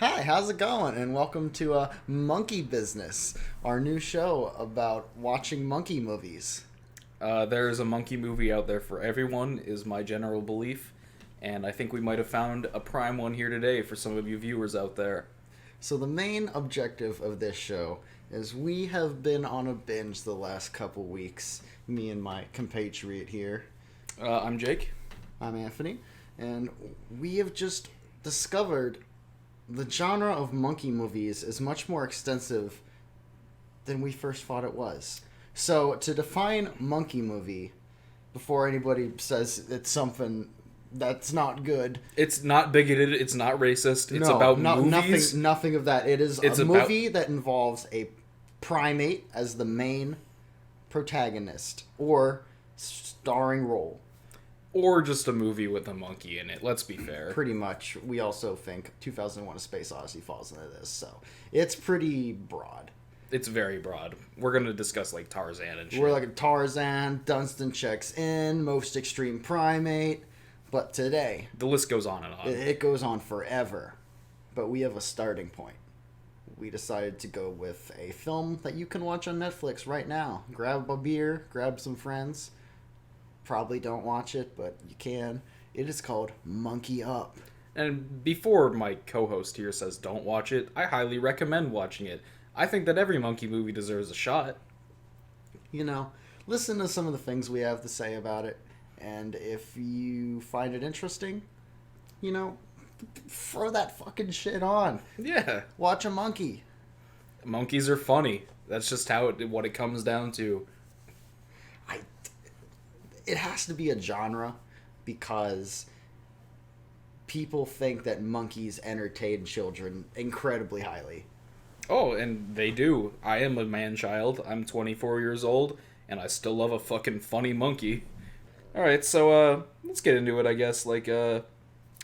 Hi, how's it going? And welcome to Monkey Business, our new show about watching monkey movies. There is a monkey movie out there for everyone, is my general belief, and I think we might have found a prime one here today for some of you viewers out there. So, the main objective of this show is we have been on a binge the last couple weeks, me and my compatriot here. I'm Jake. I'm Anthony, and we have just discovered the genre of monkey movies is much more extensive than we first thought it was. So, to define monkey movie, before anybody says it's something that's not good, It's not bigoted, it's not racist, it's no, about nothing, movies. nothing of that. It is It's a about- movie that involves a primate as the main protagonist or starring role. Or just a movie with a monkey in it, let's be fair. Pretty much. We also think 2001: A Space Odyssey falls into this, so it's pretty broad. It's very broad. We're gonna discuss like Tarzan and shit. We're like Tarzan, Dunstan checks in, most extreme primate, but today The list goes on and on. it goes on forever. But we have a starting point. We decided to go with a film that you can watch on Netflix right now. Grab a beer, grab some friends. Probably don't watch it, but you can. It is called Monkey Up. And before my co-host here says don't watch it, I highly recommend watching it. I think that every monkey movie deserves a shot. You know, listen to some of the things we have to say about it, and if you find it interesting, you know, throw that fucking shit on. Yeah. Watch a monkey. Monkeys are funny. That's just what it comes down to. It has to be a genre because people think that monkeys entertain children incredibly highly. Oh, and they do. I am a man-child. I'm 24 years old, and I still love a fucking funny monkey. Alright, so, let's get into it, I guess.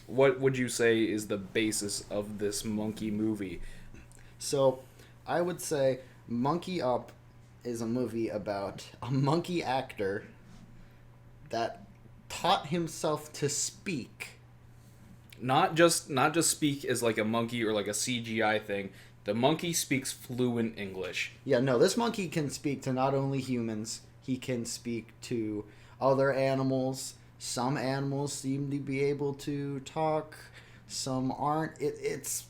What would you say is the basis of this monkey movie? So, I would say Monkey Up is a movie about a monkey actor that taught himself to speak. Not just speak as like a monkey or like a CGI thing. The monkey speaks fluent English. Yeah, no, this monkey can speak to not only humans, he can speak to other animals. Some animals seem to be able to talk, some aren't. It's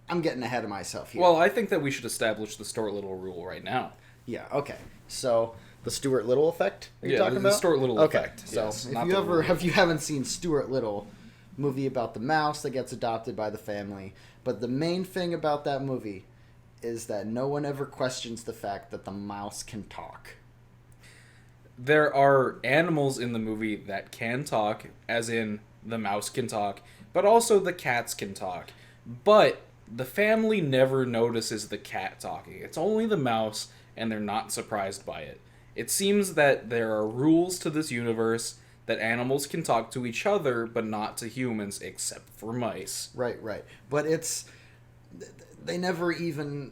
I'm getting ahead of myself here. Well, I think that we should establish the Stuart Little rule right now. Yeah, okay. So, the Stuart Little effect? Are you Yeah, talking the about? Stuart Little okay. effect, So, yes, if not you the ever rule. if you haven't seen Stuart Little, movie about the mouse that gets adopted by the family, but the main thing about that movie is that no one ever questions the fact that the mouse can talk. There are animals in the movie that can talk, as in the mouse can talk, but also the cats can talk. But the family never notices the cat talking. It's only the mouse, and they're not surprised by it. It seems that there are rules to this universe that animals can talk to each other, but not to humans, except for mice. Right, right. But they never even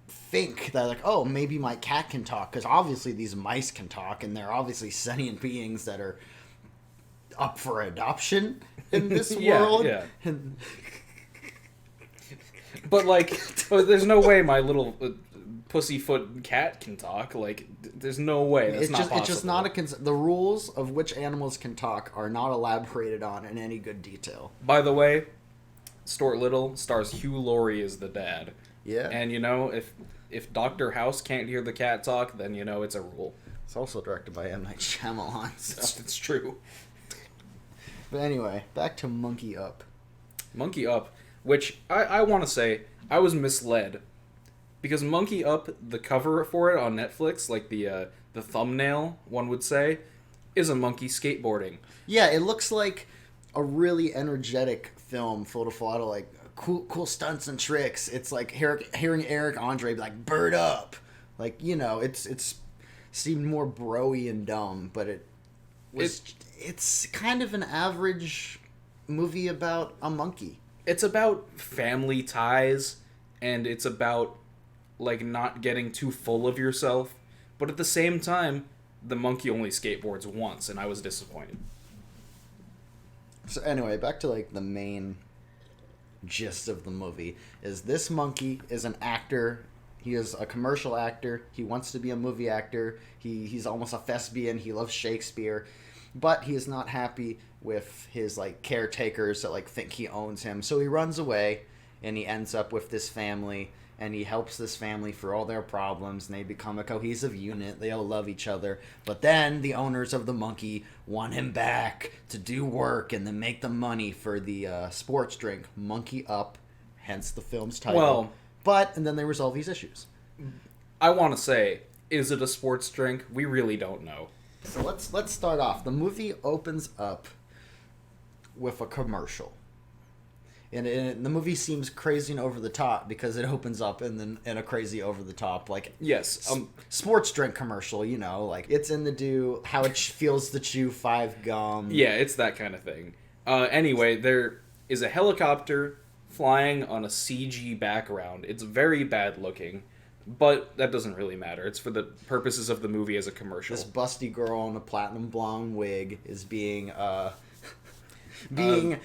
think that, like, oh, maybe my cat can talk, because obviously these mice can talk, and they're obviously sentient beings that are up for adoption in this Yeah, world. yeah. And But but there's no way my little pussyfoot cat can talk. There's no way. That's not possible. it's just not the rules of which animals can talk are not elaborated on in any good detail. By the way, Stuart Little stars Hugh Laurie as the dad. Yeah. And if Dr. House can't hear the cat talk, then it's a rule. It's also directed by M. Night Shyamalan. So. It's true. But anyway, back to Monkey Up. Monkey Up, which I want to say I was misled, because Monkey Up, the cover for it on Netflix, like the thumbnail, one would say, is a monkey skateboarding. Yeah, it looks like a really energetic film full of a lot of like cool stunts and tricks. It's like hearing Eric Andre be like "bird up," like it's seemed more broy and dumb, but it's kind of an average movie about a monkey. It's about family ties, and it's about not getting too full of yourself, but at the same time, the monkey only skateboards once, and I was disappointed. So anyway, back to like the main gist of the movie is this monkey is an actor. He is a commercial actor. He wants to be a movie actor. He's almost a thespian. He loves Shakespeare, but he is not happy with his like caretakers that like think he owns him. So he runs away, and he ends up with this family, and he helps this family for all their problems, and they become a cohesive unit. They all love each other. But then the owners of the monkey want him back to do work and then make the money for the sports drink Monkey Up, hence the film's title. Well, and then they resolve these issues. I want to say, is it a sports drink? We really don't know. So let's start off. The movie opens up with a commercial. And the movie seems crazy and over the top because it opens up in a crazy over the top like Yes, sports drink commercial, you know, like it's in the do how it feels to chew 5 gum. Yeah, it's that kind of thing. Anyway, there is a helicopter flying on a CG background. It's very bad looking, but that doesn't really matter. It's for the purposes of the movie as a commercial. This busty girl in a platinum blonde wig is being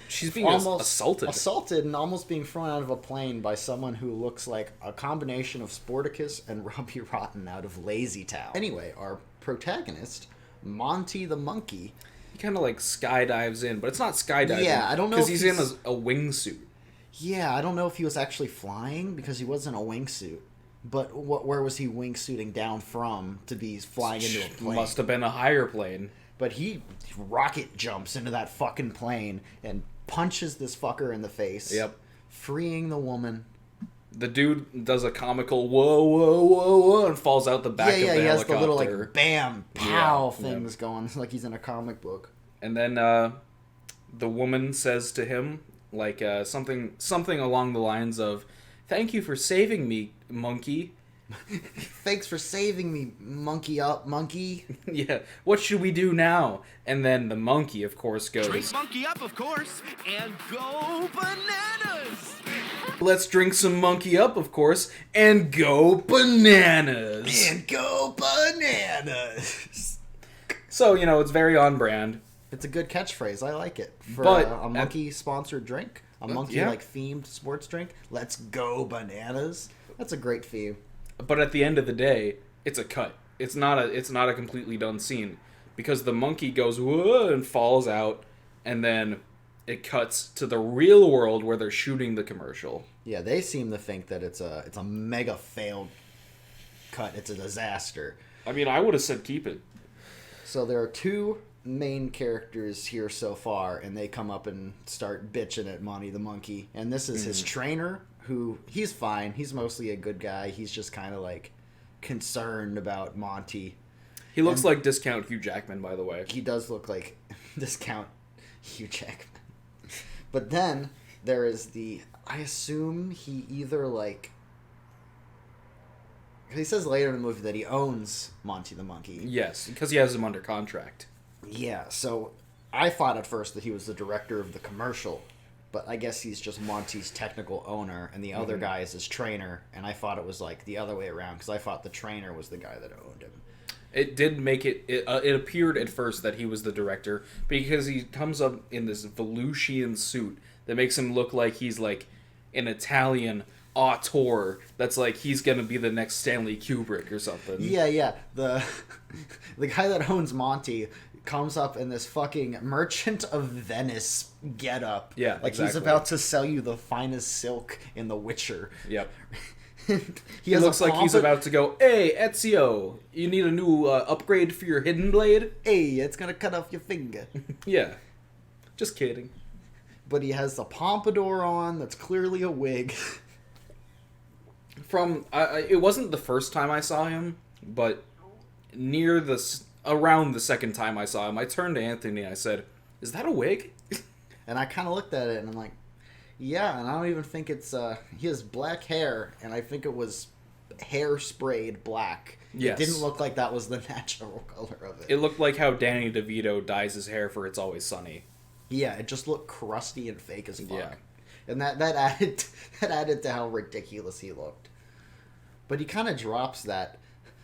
she's being almost assaulted and almost being thrown out of a plane by someone who looks like a combination of Sporticus and Robbie Rotten out of Lazy Town. Anyway, our protagonist, Monty the monkey, he kind of like skydives in, but it's not skydiving. Yeah, I don't know because if he's in a wingsuit. Yeah, I don't know if he was actually flying because he wasn't a wingsuit. But where was he wingsuiting down from to be flying into a plane? Must have been a higher plane. But he rocket jumps into that fucking plane and punches this fucker in the face. Yep. Freeing the woman. The dude does a comical whoa, whoa, whoa, whoa, and falls out the back of the helicopter. Yeah, he has the little, like, bam, pow things going, like he's in a comic book. And then the woman says to him, like, something along the lines of, "Thank you for saving me, monkey." Thanks for saving me, Monkey Up, monkey. Yeah, what should we do now? And then the monkey, of course, goes, Drink Monkey Up, of course, and go bananas! "Let's drink some Monkey Up, of course, and go bananas!" And go bananas! So, you know, it's very on brand. It's a good catchphrase. I like it. For But a monkey-sponsored drink. A monkey-like themed sports drink. Let's go bananas. That's a great theme. But at the end of the day, it's a cut. It's not a completely done scene. Because the monkey goes, whoa, and falls out, and then it cuts to the real world where they're shooting the commercial. Yeah, they seem to think that it's a mega failed cut. It's a disaster. I mean, I would have said keep it. So there are 2 main characters here so far, and they come up and start bitching at Monty the monkey. And this is his trainer, who, he's fine. He's mostly a good guy. He's just kind of like concerned about Monty. He looks like Discount Hugh Jackman, by the way. He does look like Discount Hugh Jackman. But then there is I assume he either like, he says later in the movie that he owns Monty the monkey. Yes, because he has him under contract. Yeah, so I thought at first that he was the director of the commercial, but I guess he's just Monty's technical owner, and the other guy is his trainer, and I thought it was like the other way around, because I thought the trainer was the guy that owned him. It did make it appeared at first that he was the director, because he comes up in this Volusian suit that makes him look like he's like an Italian auteur that's like he's gonna be the next Stanley Kubrick or something. Yeah. The guy that owns Monty comes up in this fucking Merchant of Venice getup. Yeah, like exactly. He's about to sell you the finest silk in The Witcher. Yep. He looks like he's about to go, "Hey, Ezio, you need a new upgrade for your hidden blade?" Hey, it's gonna cut off your finger. Yeah. Just kidding. But he has the pompadour on that's clearly a wig. It wasn't the first time I saw him, but around the second time I saw him, I turned to Anthony and I said, "Is that a wig?" And I kind of looked at it and I'm like, yeah, and I don't even think it's, he has black hair, and I think it was hair sprayed black. Yes. It didn't look like that was the natural color of it. It looked like how Danny DeVito dyes his hair for It's Always Sunny. Yeah, it just looked crusty and fake as fuck. Yeah. And that added to how ridiculous he looked. But he kind of drops that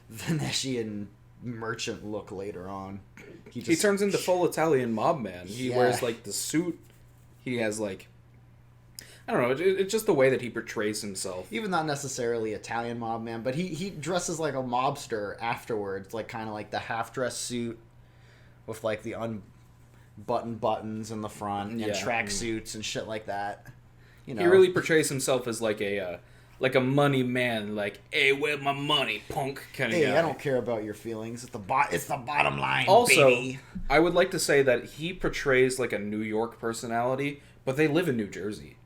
Venetian merchant look later on. He turns into full Italian mob man. He Yeah. wears like the suit. He has like, I don't know. It's just the way that he portrays himself. Even not necessarily Italian mob man, but he dresses like a mobster afterwards, like kind of like the half-dress suit with like the unbuttoned buttons in the front and tracksuits and shit like that. You know, He really portrays himself as like a money man, like, hey, where's my money, punk kind of hey, guy. I don't care about your feelings. It's the bottom line, Also, baby. I would like to say that he portrays like a New York personality, but they live in New Jersey.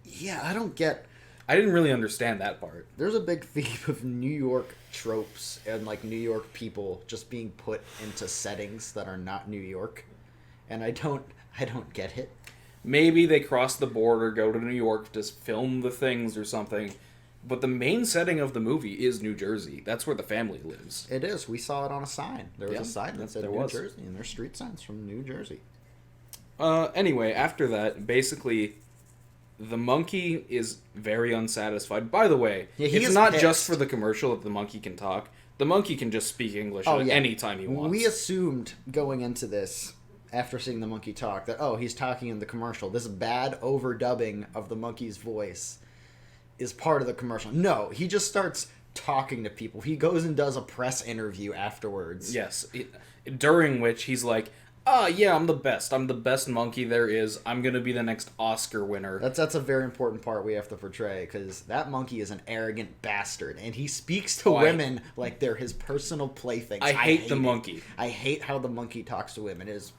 Yeah, I don't get. I didn't really understand that part. There's a big theme of New York tropes and like New York people just being put into settings that are not New York, and I don't get it. Maybe they cross the border, go to New York to film the things or something, but the main setting of the movie is New Jersey. That's where the family lives. It is. We saw it on a sign. There was Yeah, a sign that said there New was. Jersey, and there's street signs from New Jersey. Anyway, after that, basically, the monkey is very unsatisfied. By the way, Yeah, he it's is not pissed. just for the commercial that the monkey can talk. The monkey can just speak English at any time he wants. We assumed going into this, after seeing the monkey talk, that, he's talking in the commercial. This bad overdubbing of the monkey's voice is part of the commercial. No, he just starts talking to people. He goes and does a press interview afterwards. Yes, during which he's like, yeah, I'm the best. I'm the best monkey there is. I'm going to be the next Oscar winner. That's a very important part we have to portray, because that monkey is an arrogant bastard, and he speaks to women like they're his personal playthings. I hate the it. monkey. I hate how the monkey talks to women. It is,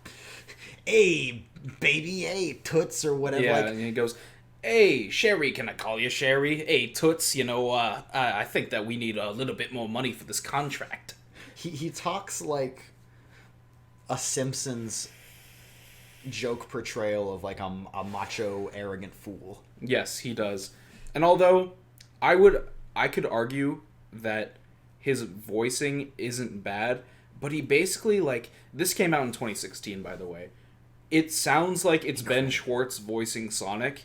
hey, baby, hey, toots, or whatever. Yeah, like, and he goes, hey, Sherry, can I call you Sherry? Hey, Toots, I think that we need a little bit more money for this contract. he talks like a Simpsons joke portrayal of like a macho, arrogant fool. Yes, he does. And although I could argue that his voicing isn't bad, but he basically, like, this came out in 2016, by the way. It sounds like it's Ben Schwartz voicing Sonic,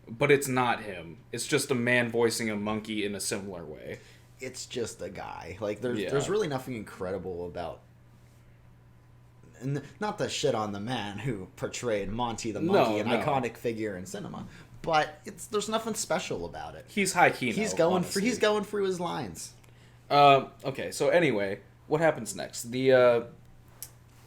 but it's not him. It's just a man voicing a monkey in a similar way. It's just a guy. Like, there's really nothing incredible about. And not to shit on the man who portrayed Monty the Monkey, an iconic figure in cinema, but there's nothing special about it. He's high key. He's going through his lines. Okay, so anyway, what happens next? The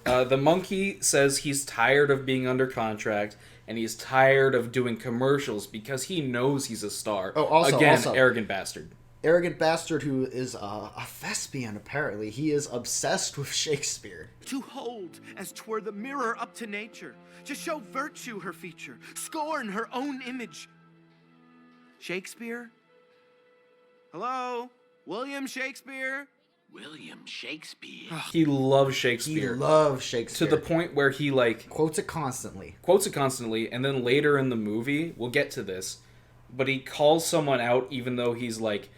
monkey says he's tired of being under contract, and he's tired of doing commercials because he knows he's a star. Oh, also, arrogant bastard. Arrogant bastard who is a thespian, apparently. He is obsessed with Shakespeare. To hold as 'twere the mirror up to nature, to show virtue her feature, scorn her own image. Shakespeare? Hello? William Shakespeare? William Shakespeare. He loves He Shakespeare. loves Shakespeare. To the point where he, like, Quotes it constantly. and then later in the movie, we'll get to this, but he calls someone out even though he's, like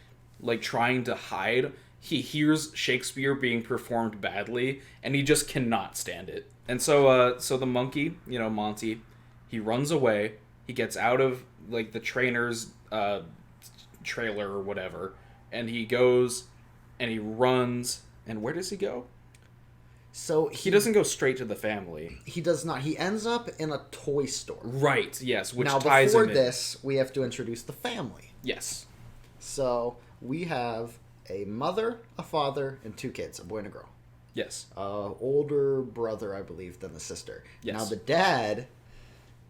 trying to hide. He hears Shakespeare being performed badly, and he just cannot stand it. And so the monkey, Monty, he runs away. He gets out of, like, the trainer's trailer or whatever, and he goes and he runs. And where does he go? So He doesn't go straight to the family. He does not. He ends up in a toy store. Right, yes, which Now, ties before him in. this, we have to introduce the family. Yes. So we have a mother, a father, and 2 kids, a boy and a girl. Yes. Older brother, I believe, than the sister. Yes. Now the dad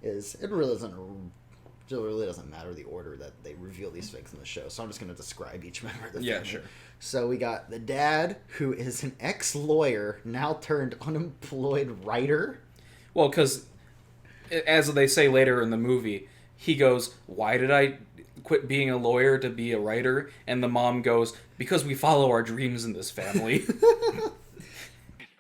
is. It really doesn't matter the order that they reveal these things in the show. So I'm just going to describe each member of the family. Yeah, sure. So we got the dad, who is an ex-lawyer, now turned unemployed writer. Well, because, as they say later in the movie, he goes, why did I quit being a lawyer to be a writer? And the mom goes, because we follow our dreams in this family.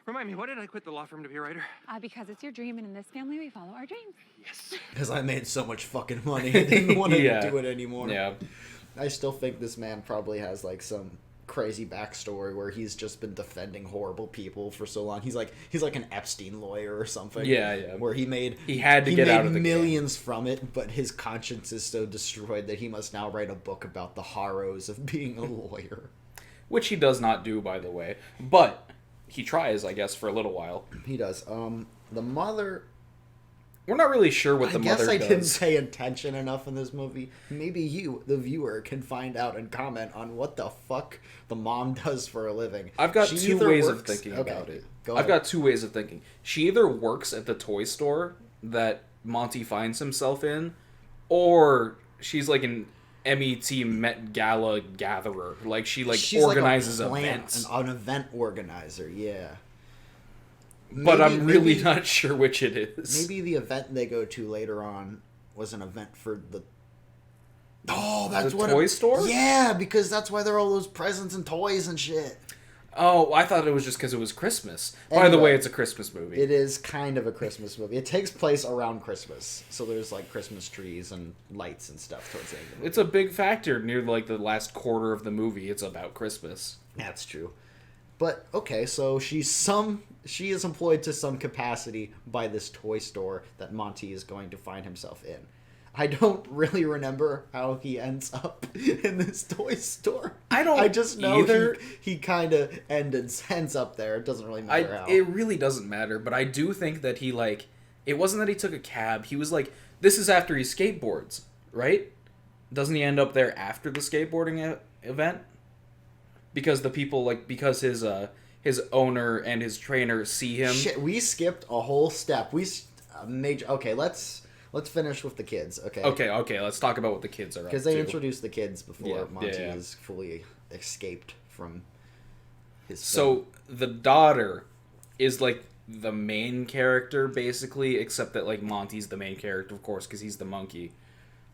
Remind me, why did I quit the law firm to be a writer? Because it's your dream, and in this family, we follow our dreams. Yes. Because I made so much fucking money, I didn't want to Yeah. do it anymore. Yeah. I still think this man probably has like some crazy backstory where he's just been defending horrible people for so long. He's like an Epstein lawyer or something. Yeah. Where he had to get out of the game. millions from it, but his conscience is so destroyed that he must now write a book about the horrors of being a lawyer. Which he does not do, by the way. But he tries, I guess, for a little while. He does. The mother We're not really sure what I the guess mother I does. didn't pay attention enough in this movie. Maybe you, the viewer, can find out and comment on what the fuck the mom does for a living. I've got She two either ways of works- thinking okay, about it. Go I've ahead. got two ways of thinking. She either works at the toy store that Monty finds himself in, or she's like an MET Met Gala gatherer. Like she She's organizes like a plant, events. an event organizer. Yeah. But I'm really maybe- not sure which it is. Maybe the event they go to later on was an event for the. Oh, that's The what toy store? Yeah, because that's why there are all those presents and toys and shit. Oh, I thought it was just because it was Christmas. By the Anyway, way, it's a Christmas movie. It is kind of a Christmas movie. It takes place around Christmas, so there's like Christmas trees and lights and stuff towards the end of the movie. It's a big factor near like the last quarter of the movie. It's about Christmas. That's true. But okay, so she is employed to some capacity by this toy store that Monty is going to find himself in. I don't really remember how he ends up in this toy store. I just know either. he kind of ends up there. It doesn't really matter how. It really doesn't matter, but I do think that he like it wasn't that he took a cab. He was like, this is after he skateboards, right? Doesn't he end up there after the skateboarding event? Because the people because his owner and his trainer see him. Shit, we skipped a whole step. Okay, let's finish with the kids. Okay. Let's talk about what the kids are up to. Because they introduced the kids before Yeah, Monty yeah. is fully escaped from his. So the daughter is like the main character basically, except that like Monty's the main character, of course, because he's the monkey.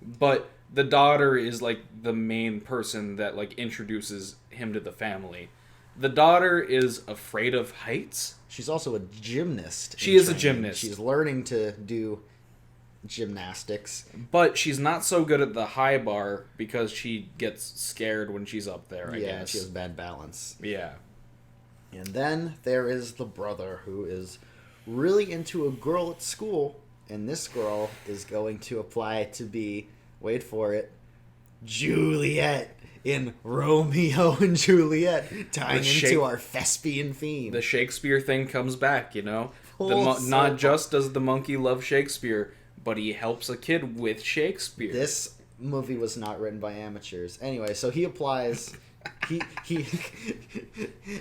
But the daughter is like the main person that like introduces him to the family. The daughter is afraid of heights. She's also a gymnast. She in is a training. gymnast. She's learning to do gymnastics. But she's not so good at the high bar because she gets scared when she's up there, I Yeah, guess. she has bad balance. Yeah. And then there is the brother who is really into a girl at school, and this girl is going to apply to be, wait for it, Juliet in Romeo and Juliet, tying into our thespian theme. The Shakespeare thing comes back, you know? Full Not circle. just does the monkey love Shakespeare, but he helps a kid with Shakespeare. This movie was not written by amateurs. Anyway, so he applies. He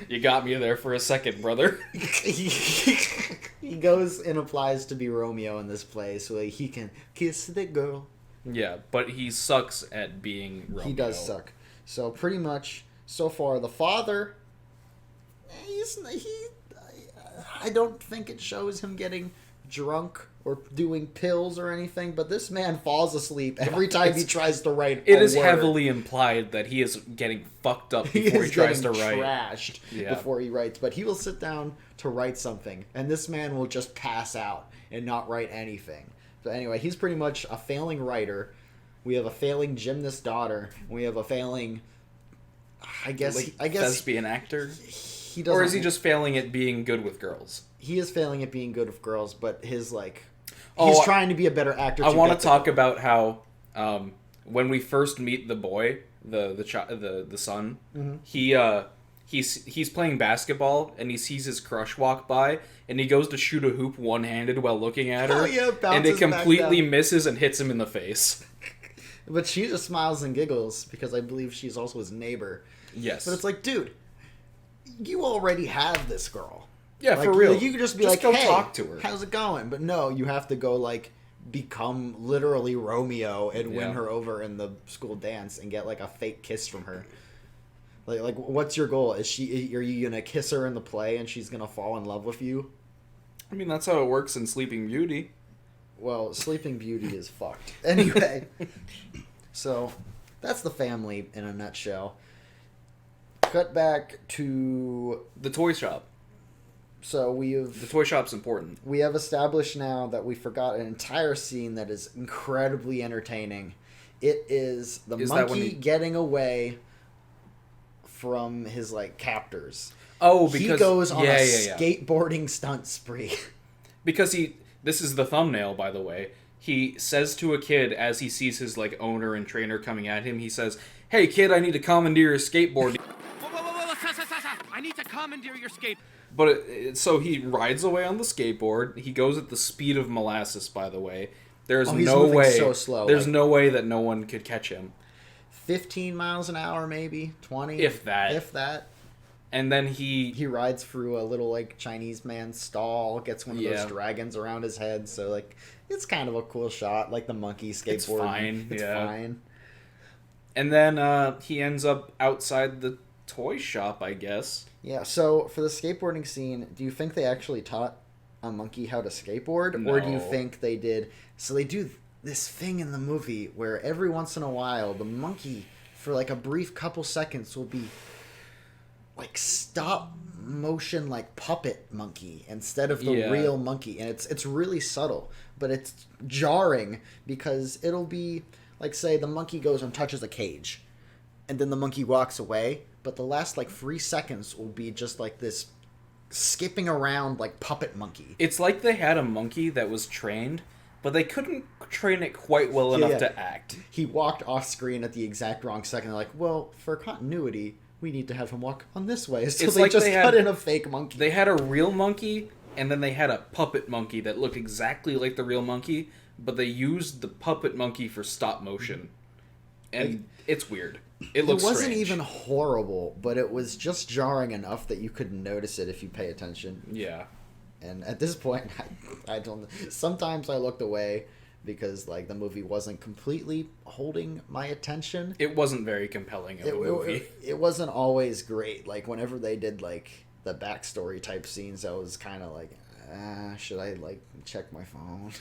You got me there for a second, brother. he goes and applies to be Romeo in this play so he can kiss the girl. Yeah, but he sucks at being Romeo. He does suck. So pretty much, so far, the father, I don't think it shows him getting drunk or doing pills or anything, but this man falls asleep every time he tries to write It a is word. heavily implied that he is getting fucked up He before is he tries to getting write. trashed Yeah. before he writes, but he will sit down to write something, and this man will just pass out and not write anything. So anyway, he's pretty much a failing writer. We have a failing gymnast daughter. We have a failing, I guess Thespian actor? he doesn't. Or is he just failing at being good with girls? He is failing at being good with girls, but his Oh, he's trying to be a better actor. I want get to the talk girl. about how when we first meet the boy, the son, he's playing basketball and he sees his crush walk by and he goes to shoot a hoop one-handed while looking at her, Oh, yeah, and it bounces back completely down. misses and hits him in the face. But she just smiles and giggles because I believe she's also his neighbor. Yes, But it's like, dude, you already have this girl. yeah, Like, for real. You could just be like, go hey, talk to her. how's it going? But no, you have to go become literally Romeo and win Yeah. her over in the school dance and get a fake kiss from her. Like what's your goal? Are you gonna kiss her in the play and she's gonna fall in love with you? I mean, that's how it works in Sleeping Beauty. Well, Sleeping Beauty is fucked. Anyway, so that's the family in a nutshell. Cut back to The toy shop. so The toy shop's important. we have established now that we forgot an entire scene that is incredibly entertaining. It is the Is that when monkey he- getting away from his captors. Oh, because he goes on a yeah. skateboarding stunt spree. Because this is the thumbnail, by the way. He says to a kid as he sees his owner and trainer coming at him, he says, "Hey kid, I need to commandeer your skateboard." Whoa, whoa, whoa, whoa, stop. I need to commandeer your skate. But so he rides away on the skateboard. He goes at the speed of molasses, by the way. There's he's no moving way. so slow, There's like- no way that no one could catch him. 15 miles an hour, maybe 20, If that. If that. And then He rides through a little like Chinese man's stall, gets one of those dragons around his head. So like, it's kind of a cool shot, like the monkey skateboard. It's fine. It's yeah. fine. And then he ends up outside the toy shop, I guess. Yeah. So for the skateboarding scene, do you think they actually taught a monkey how to skateboard, or do you No. think they did? So they do this thing in the movie where every once in a while the monkey, for like a brief couple seconds, will be like stop motion, like puppet monkey instead of the real monkey, and it's really subtle, but it's jarring because it'll be like, say the monkey goes and touches a cage, and then the monkey walks away, but the last like 3 seconds will be just like this skipping around like puppet monkey. It's like they had a monkey that was trained, but they couldn't train it quite well enough to act. He walked off screen at the exact wrong second. They're like, well, for continuity, we need to have him walk on this way. So It's they like just they cut had- in a fake monkey. They had a real monkey, and then they had a puppet monkey that looked exactly like the real monkey, but they used the puppet monkey for stop motion. And Like, it's weird. It looks wasn't strange. even horrible, but it was just jarring enough that you could notice it if you pay attention. Yeah. And at this point, I don't. Sometimes I looked away because like the movie wasn't completely holding my attention. It wasn't very compelling of a movie. It wasn't always great. Like whenever they did like the backstory type scenes, I was kind of like, should I like check my phone?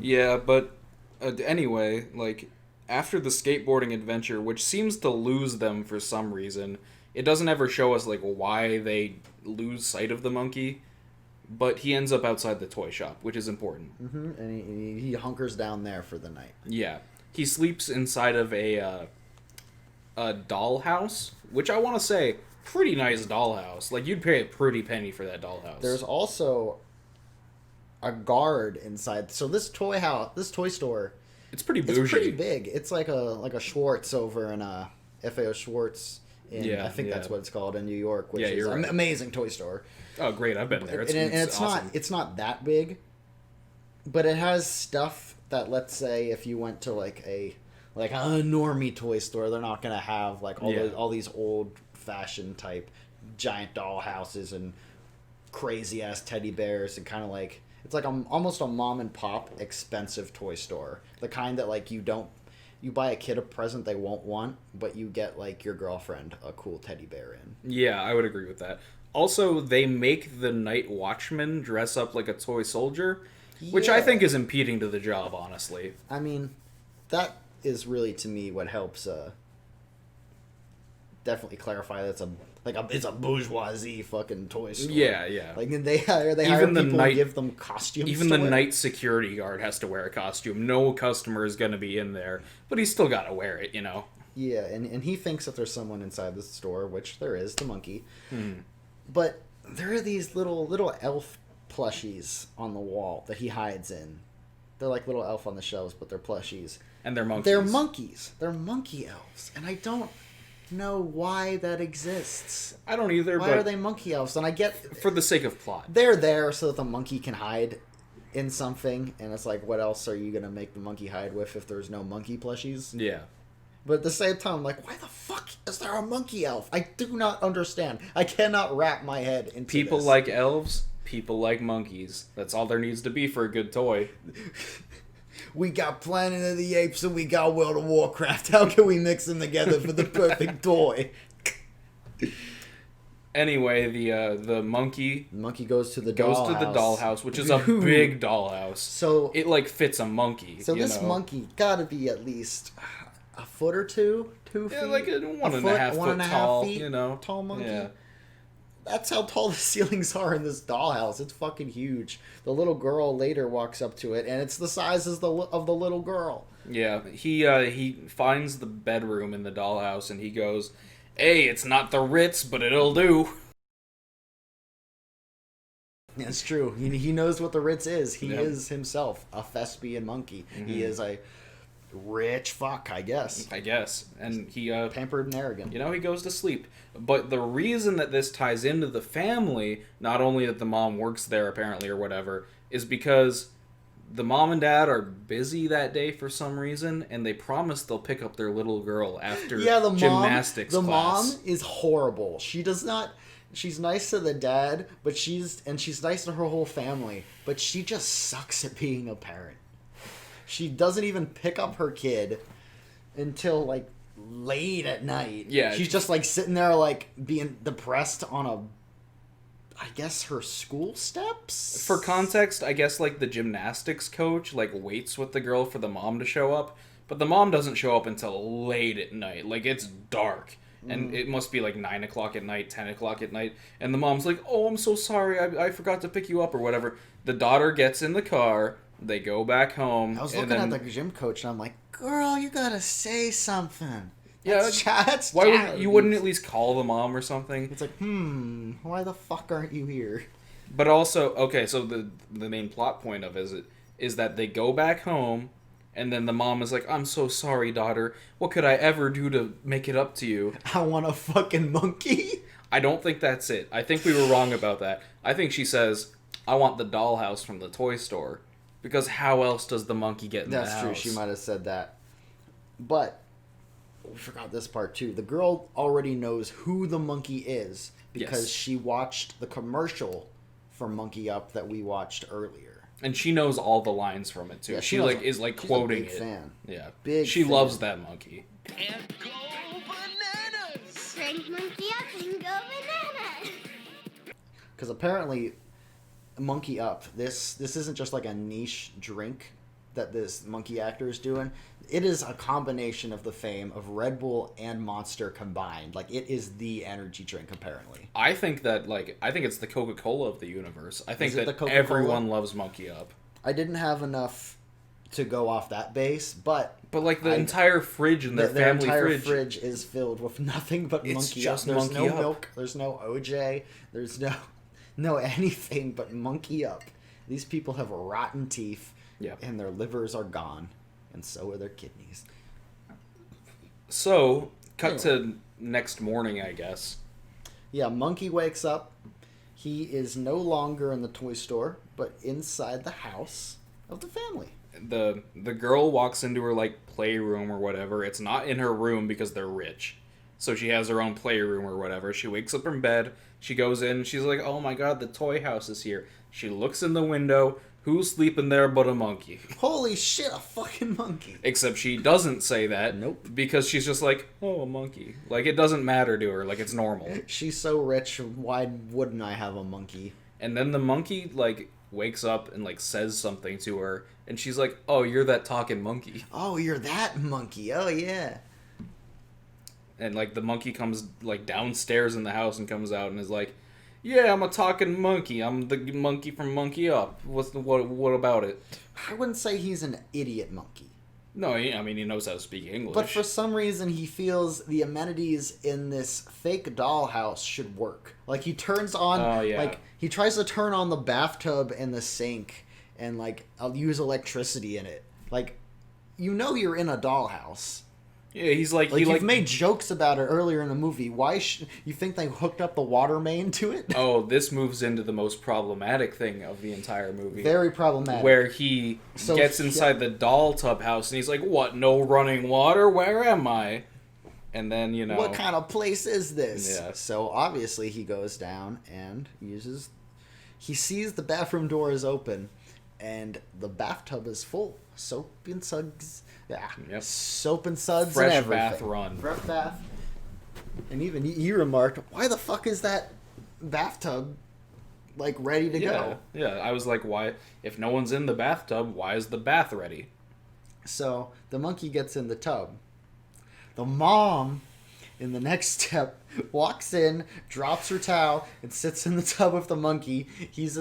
Yeah, but anyway, like after the skateboarding adventure, which seems to lose them for some reason, it doesn't ever show us like why they lose sight of the monkey. But he ends up outside the toy shop, which is important. And he hunkers down there for the night. Yeah, he sleeps inside of a dollhouse, which I want to say, pretty nice dollhouse. Like you'd pay a pretty penny for that dollhouse. There's also a guard inside. So this toy store, it's pretty bougie. it's pretty big. It's like a Schwartz over in FAO Schwartz. I think that's what it's called in New York, which is an amazing toy store. Oh, great! I've been there. It's awesome. It's not that big, but it has stuff that, let's say, if you went to like a normie toy store, they're not gonna have like all these old fashioned type giant doll houses and crazy ass teddy bears, and kind of like it's like almost a mom and pop expensive toy store, the kind that like you buy a kid a present they won't want, but you get like your girlfriend a cool teddy bear in. Yeah, I would agree with that. Also, they make the night watchman dress up like a toy soldier, which I think is impeding to the job, honestly. I mean, that is really, to me, what helps definitely clarify that it's a bourgeoisie fucking toy store. Yeah. Like they hire Even the people night- and give them costumes. Even to the wear. night security guard has to wear a costume. No customer is going to be in there, but he's still got to wear it, you know? Yeah, and he thinks that there's someone inside the store, which there is, the monkey. But there are these little elf plushies on the wall that he hides in. They're like little elf on the shelves, but they're plushies. And they're monkeys. They're monkeys. They're monkey elves. And I don't know why that exists. I don't either, Why but are they monkey elves? And I get for the sake of plot. they're there so that the monkey can hide in something, and it's like, what else are you gonna make the monkey hide with if there's no monkey plushies? Yeah. But at the same time, I'm like, why the fuck is there a monkey elf? I do not understand. I cannot wrap my head into People this. like elves, people like monkeys. That's all there needs to be for a good toy. We got Planet of the Apes and we got World of Warcraft. How can we mix them together for the perfect toy? Anyway, the monkey The monkey goes to the dollhouse, which is a big dollhouse. So It like fits a monkey. So you this know? monkey gotta be at least a foot or two, 2 feet. Yeah, like a one and foot, a half one foot and a half tall, feet you know. tall monkey. Yeah. That's how tall the ceilings are in this dollhouse. It's fucking huge. The little girl later walks up to it, and it's the size of the little girl. Yeah, he finds the bedroom in the dollhouse and he goes, "Hey, it's not the Ritz, but it'll do." It's true. He knows what the Ritz is. He Yeah. is himself a thespian monkey. He is a Rich fuck, I guess. And he Pampered and arrogant. he goes to sleep. But the reason that this ties into the family, not only that the mom works there apparently or whatever, is because the mom and dad are busy that day for some reason, and they promise they'll pick up their little girl after gymnastics the class. mom is horrible. She does not. She's nice to the dad, but she's nice to her whole family, but she just sucks at being a parent. She doesn't even pick up her kid until like late at night. Yeah. She's just like sitting there like being depressed on I guess her school steps? For context, I guess like the gymnastics coach like waits with the girl for the mom to show up, but the mom doesn't show up until late at night. Like it's dark. And it must be like 9 o'clock at night, 10 o'clock at night. And the mom's like, oh, I'm so sorry. I forgot to pick you up or whatever. The daughter gets in the car. They go back home. I was looking at the gym coach and I'm like, girl, you gotta say something. That's why you wouldn't at least call the mom or something? It's like, why the fuck aren't you here? But also, okay, so the main plot point of it is that they go back home, and then the mom is like, I'm so sorry, daughter. What could I ever do to make it up to you? I want a fucking monkey. I don't think that's it. I think we were wrong about that. I think she says, I want the dollhouse from the toy store. Because how else does the monkey get in the house? That's true, she might have said that. But we forgot this part too. The girl already knows who the monkey is because she watched the commercial for Monkey Up that we watched earlier. And she knows all the lines from it too. Yeah, she is quoting it. Fan. Yeah, She loves that monkey. And go bananas! Drink Monkey Up and go bananas! Because apparently, Monkey Up, this isn't just like a niche drink that this monkey actor is doing. It is a combination of the fame of Red Bull and Monster combined. Like, it is the energy drink, apparently. I think it's the Coca-Cola of the universe. I think that Coca-Cola? everyone loves Monkey Up. I didn't have enough to go off that base, but like the entire fridge in their family entire fridge is filled with nothing but It's Monkey just Up. There's Monkey no Up. milk. There's no OJ. There's no anything but Monkey Up. These people have rotten teeth, and their livers are gone, and so are their kidneys. So, cut to next morning, I guess. Yeah, Monkey wakes up. He is no longer in the toy store, but inside the house of the family. The girl walks into her like playroom or whatever. It's not in her room because they're rich. So she has her own playroom or whatever. She wakes up in bed. She goes in. She's like, oh my god, the toy house is here. She looks in the window. Who's sleeping there but a monkey? Holy shit, a fucking monkey. Except she doesn't say that. Nope. Because she's just like, oh, a monkey. Like, it doesn't matter to her. Like, it's normal. She's so rich, why wouldn't I have a monkey? And then the monkey, like, wakes up and, like, says something to her. And she's like, oh, you're that talking monkey. Oh, you're that monkey. Oh, yeah. And, like, the monkey comes, like, downstairs in the house and comes out and is like, yeah, I'm a talking monkey. I'm the monkey from Monkey Up. What about it? I wouldn't say he's an idiot monkey. No, I mean, he knows how to speak English. But for some reason, he feels the amenities in this fake dollhouse should work. Like, he turns on... Like, he tries to turn on the bathtub and the sink and, like, I'll use electricity in it. Like, you know you're in a dollhouse. Yeah, he's like... You've made jokes about it earlier in the movie. Why you think they hooked up the water main to it? Oh, this moves into the most problematic thing of the entire movie. Very problematic. Where he gets inside the doll tub house and he's like, what, no running water? Where am I? And then, you know... What kind of place is this? Yeah. So, obviously, he goes down and uses... He sees the bathroom door is open and the bathtub is full. Soap and suds... Yeah, soap and suds Fresh and everything. bath run. Fresh bath. And even he remarked, why the fuck is that bathtub, like, ready to go? Yeah, I was like, why? If no one's in the bathtub, why is the bath ready? So, the monkey gets in the tub. The mom, in the next step, walks in, drops her towel, and sits in the tub with the monkey. He's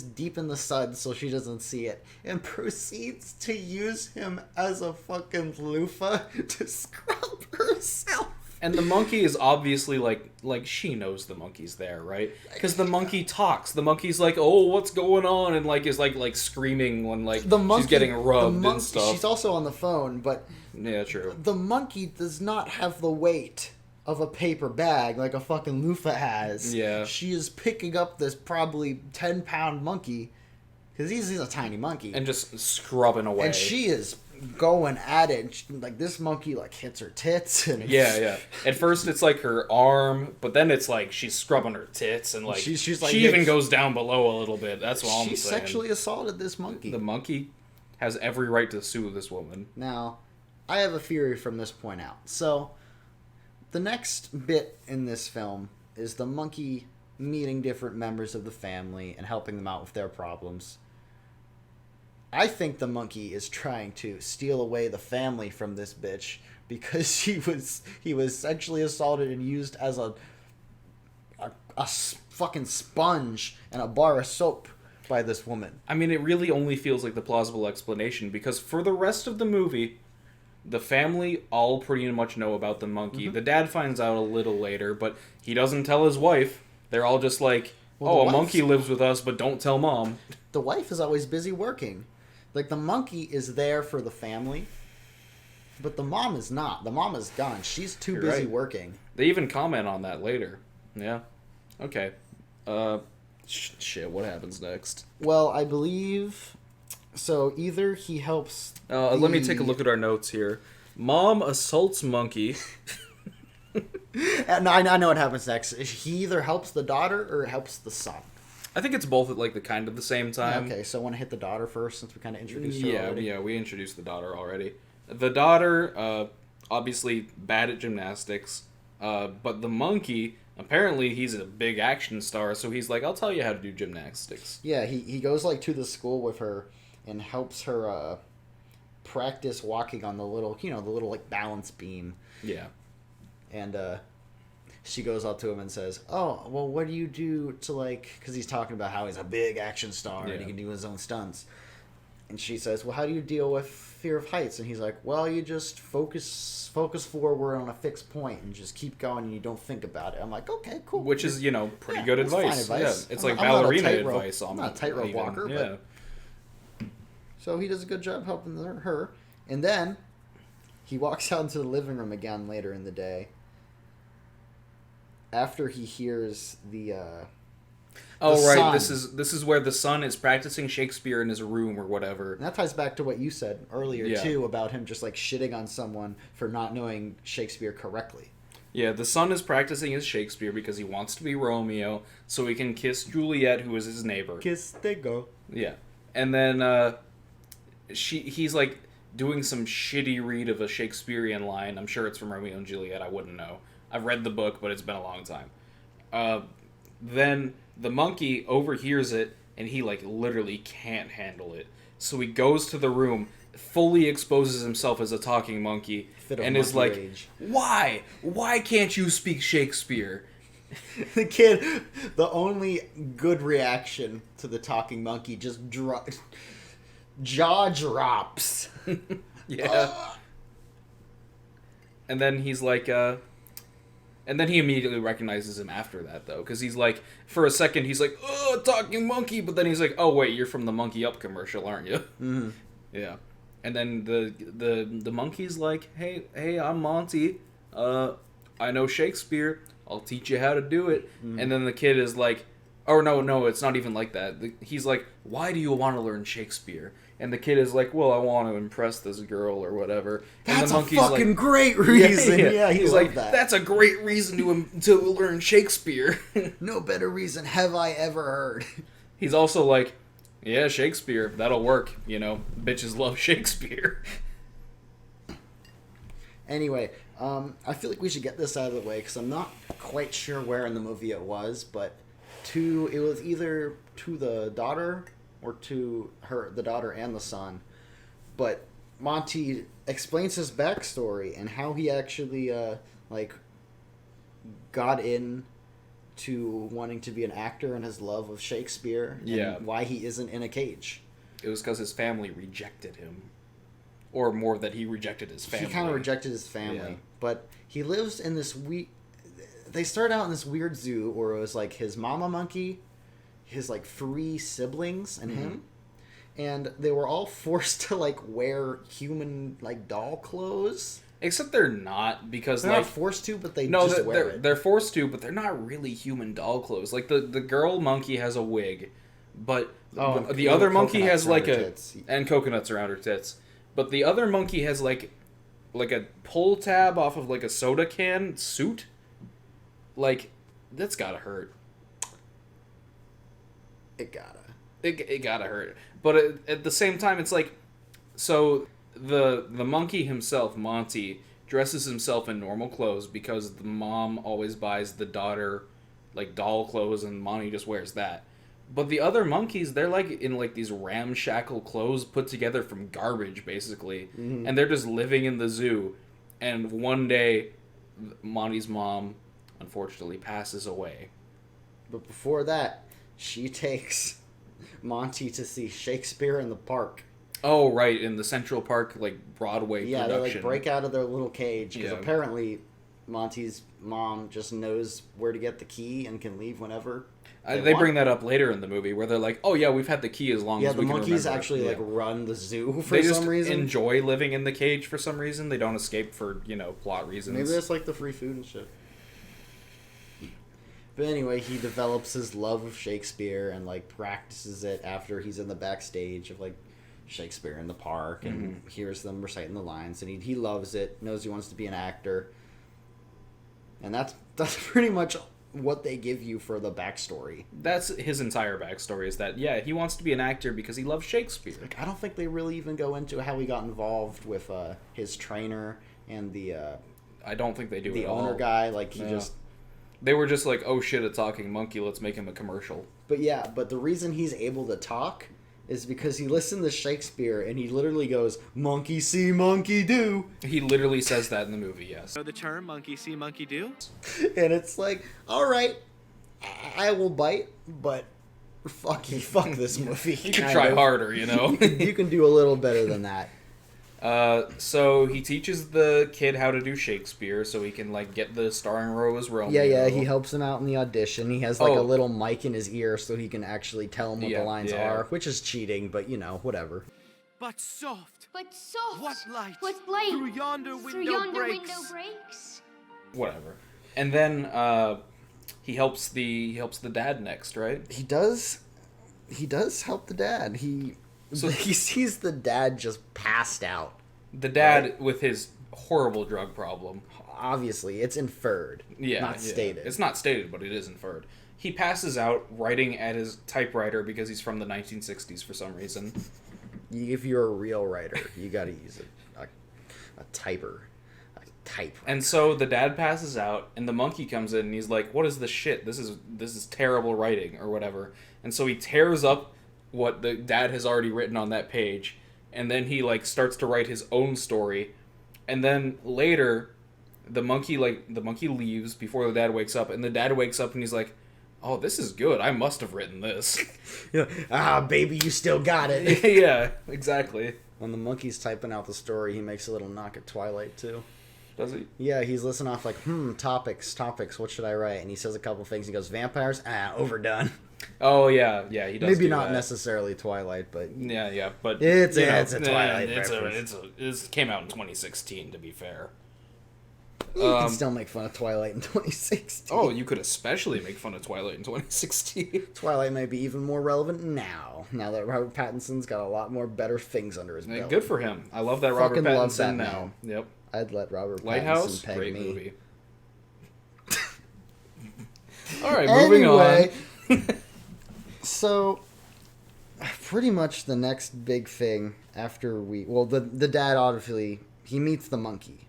deep in the suds, so she doesn't see it, and proceeds to use him as a fucking loofah to scrub herself. And the monkey is obviously like she knows the monkey's there, right? Because the monkey talks. The monkey's like, "Oh, what's going on?" and like is like screaming when like she's getting rubbed and stuff. She's also on the phone, but yeah, true. the monkey does not have the weight of a paper bag like a fucking loofah has. Yeah. She is picking up this probably 10-pound monkey, because he's a tiny monkey. And just scrubbing away. And she is going at it. And she, like, this monkey, like, hits her tits. And yeah. At first it's like her arm, but then it's like she's scrubbing her tits, and like she's like, she even goes down below a little bit. That's what I'm saying. She sexually assaulted this monkey. The monkey has every right to sue this woman. Now, I have a theory from this point out. So, the next bit in this film is the monkey meeting different members of the family and helping them out with their problems. I think the monkey is trying to steal away the family from this bitch because he was sexually assaulted and used as a fucking sponge and a bar of soap by this woman. I mean, it really only feels like the plausible explanation, because for the rest of the movie, the family all pretty much know about the monkey. The dad finds out a little later, but he doesn't tell his wife. They're all just like, Well, a monkey lives with us, but don't tell mom. The wife is always busy working. Like, the monkey is there for the family, but the mom is not. The mom is gone. She's too You're busy right. working. They even comment on that later. Yeah. Okay. Shit, what happens next? Well, I believe... So, either he helps... Let me take a look at our notes here. Mom assaults monkey. No, I know what happens next. He either helps the daughter or helps the son. I think it's both at like the kind of the same time. Okay, so I want to hit the daughter first since we kind of introduced her already. Yeah, we introduced the daughter already. The daughter, obviously bad at gymnastics, but the monkey, apparently he's a big action star, so he's like, I'll tell you how to do gymnastics. Yeah, he goes like to the school with her and helps her practice walking on the little like balance beam. Yeah. And she goes up to him and says, "Oh, well, what do you do to, like..." Because he's talking about how he's a big action star and he can do his own stunts. And she says, "Well, how do you deal with fear of heights?" And he's like, "Well, you just focus forward on a fixed point and just keep going and you don't think about it." I'm like, okay, cool. Which is, pretty good it's fine advice. advice. Yeah, it's I'm like not a ballerina tightrope- advice. I'm not a tightrope even. walker, Yeah. but... So he does a good job helping her. And then he walks out into the living room again later in the day. After he hears the right. son. This is where the son is practicing Shakespeare in his room or whatever. And that ties back to what you said earlier, Yeah. too, about him just, like, shitting on someone for not knowing Shakespeare correctly. Yeah, the son is practicing his Shakespeare because he wants to be Romeo, so he can kiss Juliet, who is his neighbor. Kiss, they go. Yeah, and then he's like doing some shitty read of a Shakespearean line. I'm sure it's from Romeo and Juliet. I wouldn't know. I've read the book, but it's been a long time. Then the monkey overhears it, and he like literally can't handle it. So he goes to the room, fully exposes himself as a talking monkey, and is like, rage. "Why? Why can't you speak Shakespeare?" The kid, the only good reaction to the talking monkey, just jaw drops. Yeah. And then he's like, and then he immediately recognizes him after that, though, because he's like, for a second, he's like, "Oh, talking monkey," but then he's like, "Oh, wait, you're from the Monkey Up commercial, aren't you?" Mm-hmm. Yeah. And then the monkey's like, hey, I'm Monty. I know Shakespeare. I'll teach you how to do it. Mm-hmm. And then the kid is like, oh, no, it's not even like that. He's like, "Why do you want to learn Shakespeare?" And the kid is like, "Well, I want to impress this girl or whatever." That's and the a monkey's fucking like, great reason. Yeah, he's loved like, that. "That's a great reason to learn Shakespeare." No better reason have I ever heard. He's also like, "Yeah, Shakespeare, that'll work. Bitches love Shakespeare." Anyway, I feel like we should get this out of the way because I'm not quite sure where in the movie it was, but it was either to the daughter or to the daughter and the son. But Monty explains his backstory and how he actually got in to wanting to be an actor and his love of Shakespeare, and Yeah. why he isn't in a cage. It was because his family rejected him. or more that he rejected his family. He kind of rejected his family, but he lives in this They start out in this weird zoo where it was like his mama monkey, his like 3 siblings, and him, and they were all forced to like wear human like doll clothes. Except they're not, because They're like not forced to, but they no, just wear it. they're forced to, but they're not really human doll clothes. Like the girl monkey has a wig, but the other monkey has like and coconuts around her tits. But the other monkey has like a pull tab off of like a soda can suit. Like, that's gotta hurt. It gotta. It gotta hurt. But at the same time, it's like, so the monkey himself, Monty, dresses himself in normal clothes because the mom always buys the daughter like doll clothes, and Monty just wears that. But the other monkeys, they're like in like these ramshackle clothes put together from garbage, basically, and they're just living in the zoo. And one day, Monty's mom unfortunately passes away. But before that, she takes Monty to see Shakespeare in the park. Oh, right, in the Central Park, like, Broadway Yeah, production. they like break out of their little cage because Yeah. apparently Monty's mom just knows where to get the key and can leave whenever. They bring that up later in the movie where they're like, "Oh yeah, we've had the key as long as we can remember." Yeah, the monkeys it." actually Yeah. like run the zoo for They some just reason. enjoy living in the cage for some reason. They don't escape for plot reasons. Maybe that's like the free food and shit. But anyway, he develops his love of Shakespeare and like practices it after he's in the backstage of like Shakespeare in the park and hears them reciting the lines, and he loves it, knows he wants to be an actor. And that's pretty much what they give you for the backstory. That's his entire backstory, is that he wants to be an actor because he loves Shakespeare. Like, I don't think they really even go into how he got involved with his trainer and the I don't think they do the at owner all. guy. Like he just. They were just like, "Oh shit, a talking monkey, let's make him a commercial." But the reason he's able to talk is because he listened to Shakespeare and he literally goes, "Monkey see, monkey do." He literally says that in the movie, yes. Know the term monkey see, monkey do? And it's like, all right, I will bite, but fuck this movie. You can try harder, you know? You can do a little better than that. So he teaches the kid how to do Shakespeare so he can like get the starring role as Romeo. Yeah, he helps him out in the audition. He has like a little mic in his ear so he can actually tell him what the lines are, which is cheating, but whatever. But soft. But soft. What light? What light? Through yonder window breaks. Whatever. And then he helps the dad next, right? He does help the dad. He sees the dad just passed out. The dad with his horrible drug problem. Obviously, it's inferred. Not stated. It's not stated, but it is inferred. He passes out writing at his typewriter because he's from the 1960s for some reason. If you're a real writer, you got to use a typer. A type. And so the dad passes out, and the monkey comes in, and he's like, "What is this shit? This is terrible writing," or whatever. And so he tears up what the dad has already written on that page, and then he like starts to write his own story. And then later, the monkey leaves before the dad wakes up, and the dad wakes up and he's like, "Oh, this is good. I must have written this." Baby, you still got it. Yeah, exactly. When the monkey's typing out the story, he makes a little knock at Twilight too. Does he? Yeah, he's listening off like, topics, what should I write? And he says a couple things. He goes, vampires? Overdone. Oh, yeah, he does. Maybe do not that. necessily Twilight, but... Yeah, but... It's a Twilight reference. It came out in 2016, to be fair. You can still make fun of Twilight in 2016. Oh, you could especially make fun of Twilight in 2016. Twilight may be even more relevant now that Robert Pattinson's got a lot more better things under his belt. Good for him. I love that Fucking Robert Pattinson love that now. man. Yep. I'd let Robert Lighthouse, Pattinson peg great me. movie. All right, moving on. So, pretty much the next big thing after the dad obviously, he meets the monkey.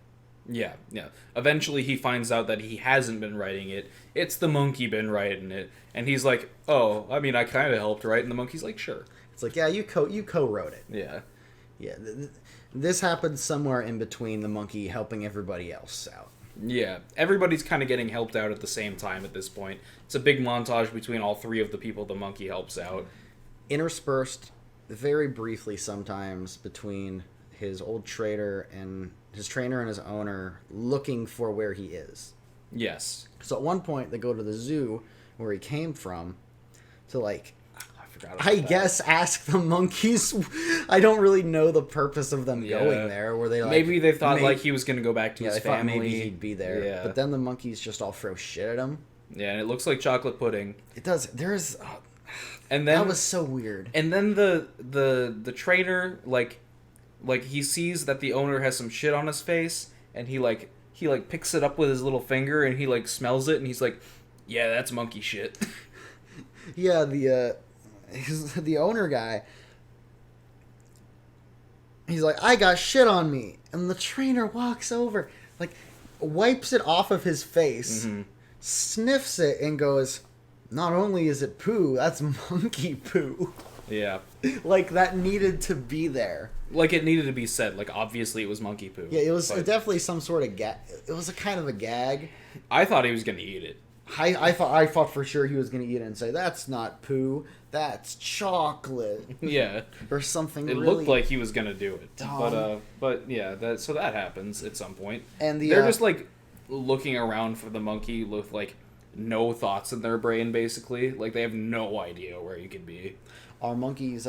Yeah. Eventually he finds out that he hasn't been writing it. It's the monkey been writing it. And he's like, "Oh, I mean, I kind of helped write." And the monkey's like, "Sure." It's like, yeah, you co-wrote it. Yeah. Yeah, this happens somewhere in between the monkey helping everybody else out. Yeah, everybody's kind of getting helped out at the same time at this point. It's a big montage between all three of the people the monkey helps out. Interspersed very briefly sometimes between his old trader and his trainer and his owner looking for where he is. Yes. So at one point they go to the zoo where he came from to like, I forgot about I that. guess, ask the monkeys. I don't really know the purpose of them going there. Where they like, maybe they thought like he was gonna go back to his they thought family. maybe he'd be there. Yeah. But then the monkeys just all throw shit at him. Yeah, and it looks like chocolate pudding. It does. There's. And then that was so weird. And then the trainer like he sees that the owner has some shit on his face, and he picks it up with his little finger, and he like smells it, and he's like, yeah, that's monkey shit. Yeah, the owner guy. He's like, I got shit on me, and the trainer walks over, like, wipes it off of his face, sniffs it, and goes, not only is it poo, that's monkey poo. Yeah. Like, that needed to be there. Like, it needed to be said. Like, obviously it was monkey poo. Yeah, it was but definitely some sort of gag. It was a kind of a gag. I thought he was gonna eat it. I thought for sure he was going to eat it and say, that's not poo, that's chocolate. Yeah. Or something It really looked like he was gonna do it. dumb. But yeah, that happens at some point. And they're just like looking around for the monkey with like no thoughts in their brain, basically. Like they have no idea where he could be. Our monkey's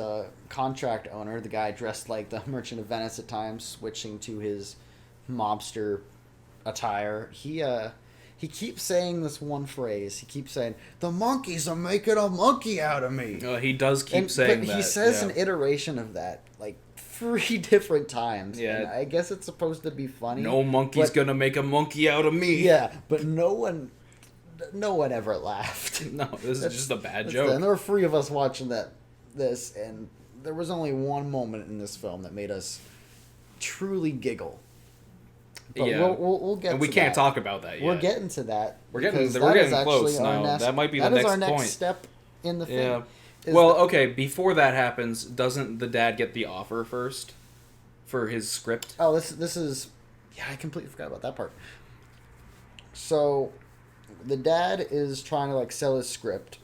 contract owner, the guy dressed like the Merchant of Venice at times, switching to his mobster attire, he keeps saying this one phrase. He keeps saying, the monkeys are making a monkey out of me. He does keep saying that. But he says yeah. an iteration of that, like 3 different times. Yeah. And I guess it's supposed to be funny. No monkey's gonna make a monkey out of me. Yeah, but no one ever laughed. No, this is just a bad And joke. there were 3 of us watching this, and there was only one moment in this film that made us truly giggle. But Yeah. we'll get. And we to can't that. talk about that yet. We're getting to that. We're getting because that is close actually our now. next- That might be the that is next our next point. step in the thing. Yeah. is Well, that- okay. Before that happens, doesn't the dad get the offer first for his script? Oh, this is. Yeah, I completely forgot about that part. So, the dad is trying to like sell his script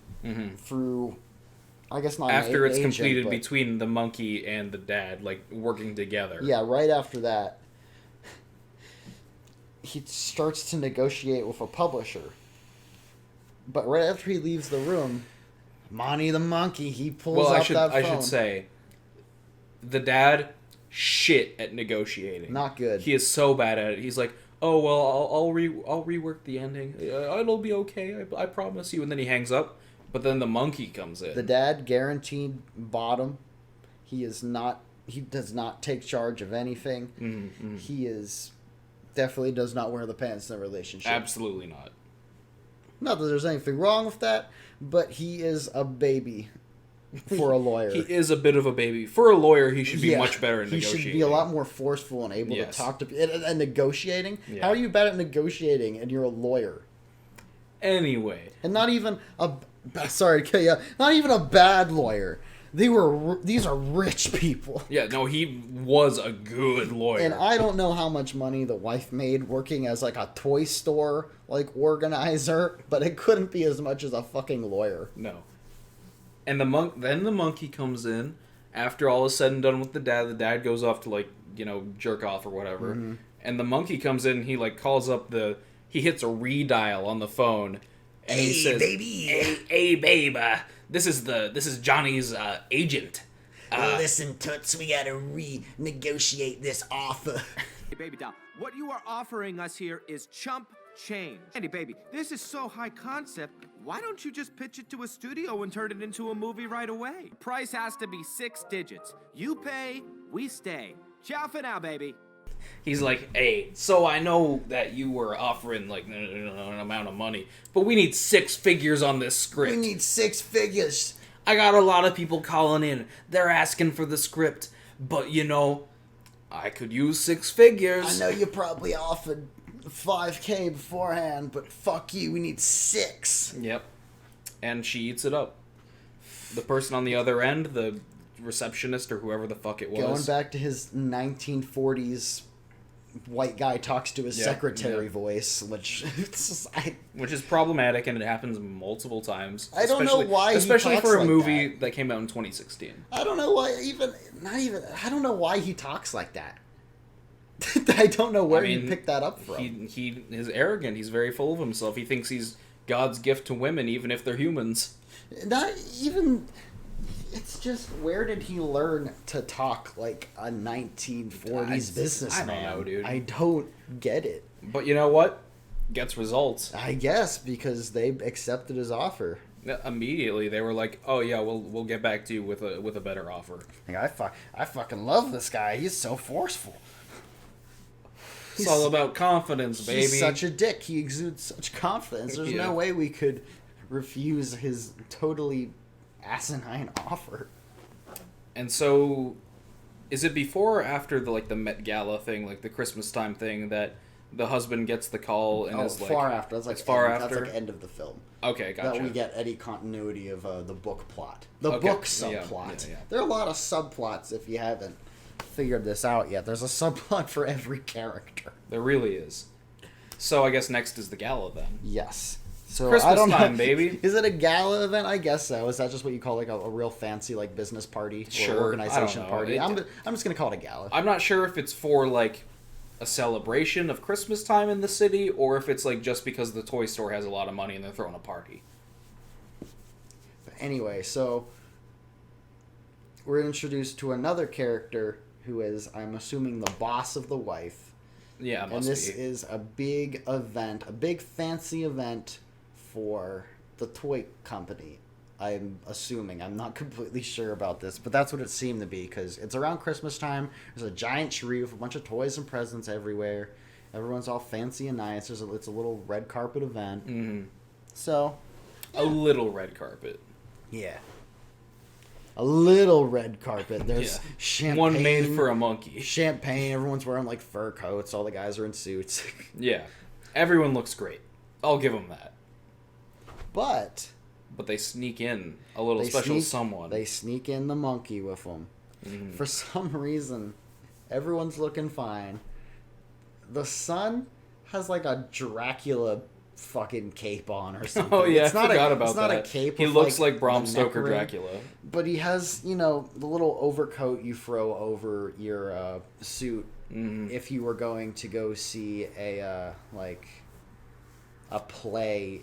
through. I guess not After an it's agent, completed but- between the monkey and the dad, like working together. Yeah, right after that, he starts to negotiate with a publisher. But right after he leaves the room, Monty the monkey, he pulls Well, out that phone. I should say, the dad shit at negotiating. Not good. He is so bad at it. He's like, oh well, I'll rework the ending. It'll be okay. I promise you. And then he hangs up. But then the monkey comes in. The dad guaranteed bottom. He is not. He does not take charge of anything. He is definitely does not wear the pants in the relationship. Absolutely not. Not that there's anything wrong with that, but he is a baby for a lawyer. He is a bit of a baby. For a lawyer, he should be Yeah, much better at he negotiating. should be a lot more forceful and able Yes. to talk to and negotiating. Yeah. How are you bad at negotiating and you're a lawyer? Anyway. And not even a sorry, yeah, not even a bad lawyer. These are rich people. Yeah, no, he was a good lawyer. And I don't know how much money the wife made working as like a toy store like organizer, but it couldn't be as much as a fucking lawyer. No. And then the monkey comes in after all is said and done with the dad. The dad goes off to like, jerk off or whatever. And the monkey comes in and he like calls up he hits a redial on the phone. And he says, baby. Hey babe, this is Johnny's agent. Listen, Toots, we gotta renegotiate this offer. Hey, baby doll, what you are offering us here is chump change. Andy, baby, this is so high concept. Why don't you just pitch it to a studio and turn it into a movie right away? Price has to be 6 digits. You pay, we stay. Ciao for now, baby. He's like, hey, so I know that you were offering like an amount of money, but we need 6 figures on this script. We need 6 figures. I got a lot of people calling in. They're asking for the script, but I could use 6 figures. I know you probably offered $5,000 beforehand, but fuck you, we need 6. Yep. And she eats it up. The person on the other end, the receptionist or whoever the fuck it was. Going back to his 1940s white guy talks to his Yeah, secretary yeah. voice, which Which is problematic, and it happens multiple times. I don't know why he especially talks for a like movie that. that came out in 2016. I don't know why I don't know why he talks like that. I don't know where you picked that up from. He is arrogant. He's very full of himself. He thinks he's God's gift to women, even if they're humans. Not even. It's just, where did he learn to talk like a 1940s businessman? I don't know, dude. I don't get it. But you know what? Gets results. I guess because they accepted his offer. Immediately, they were like, "Oh yeah, we'll get back to you with a better offer." Like, I fucking love this guy. He's so forceful. It's all about confidence, baby. He's such a dick. He exudes such confidence. There's Yeah. no way we could refuse his totally asinine offer. And so, is it before or after the Met Gala thing, like the Christmas time thing, that the husband gets the call and is like far after. That's like it's far end, after. That's like end of the film. Okay, gotcha. That we get any continuity of the book plot. The Okay, book yeah, subplot. yeah. There are a lot of subplots if you haven't figured this out yet. There's a subplot for every character. There really is. So I guess next is the gala then. Yes. So Christmas I don't know. time, baby. Is it a gala event? I guess so. Is that just what you call like a real fancy like business party or Sure, organization I don't know. party? I'm just gonna call it a gala. I'm not sure if it's for like a celebration of Christmas time in the city, or if it's like just because the toy store has a lot of money and they're throwing a party. But anyway, so we're introduced to another character who is, I'm assuming, the boss of the wife. Yeah, it And must this be. is a big event, a big fancy event for the toy company. I'm assuming. I'm not completely sure about this, but that's what it seemed to be because it's around Christmas time. There's a giant tree with a bunch of toys and presents everywhere. Everyone's all fancy and nice. It's a little red carpet event. Mm-hmm. So, A little red carpet. yeah. A little red carpet. There's Yeah. champagne. One made for a monkey. Champagne. Everyone's wearing like fur coats. All the guys are in suits. Yeah. Everyone looks great. I'll give them that. But But they sneak in a little special someone. They sneak in the monkey with them. Mhm. For some reason, everyone's looking fine. The son has like a Dracula fucking cape on or something. Oh yeah, it's not I forgot a, about it's not that. a cape. He with, looks like the Bram neck Stoker ring, Dracula. but he has, the little overcoat you throw over your suit Mhm. if you were going to go see a play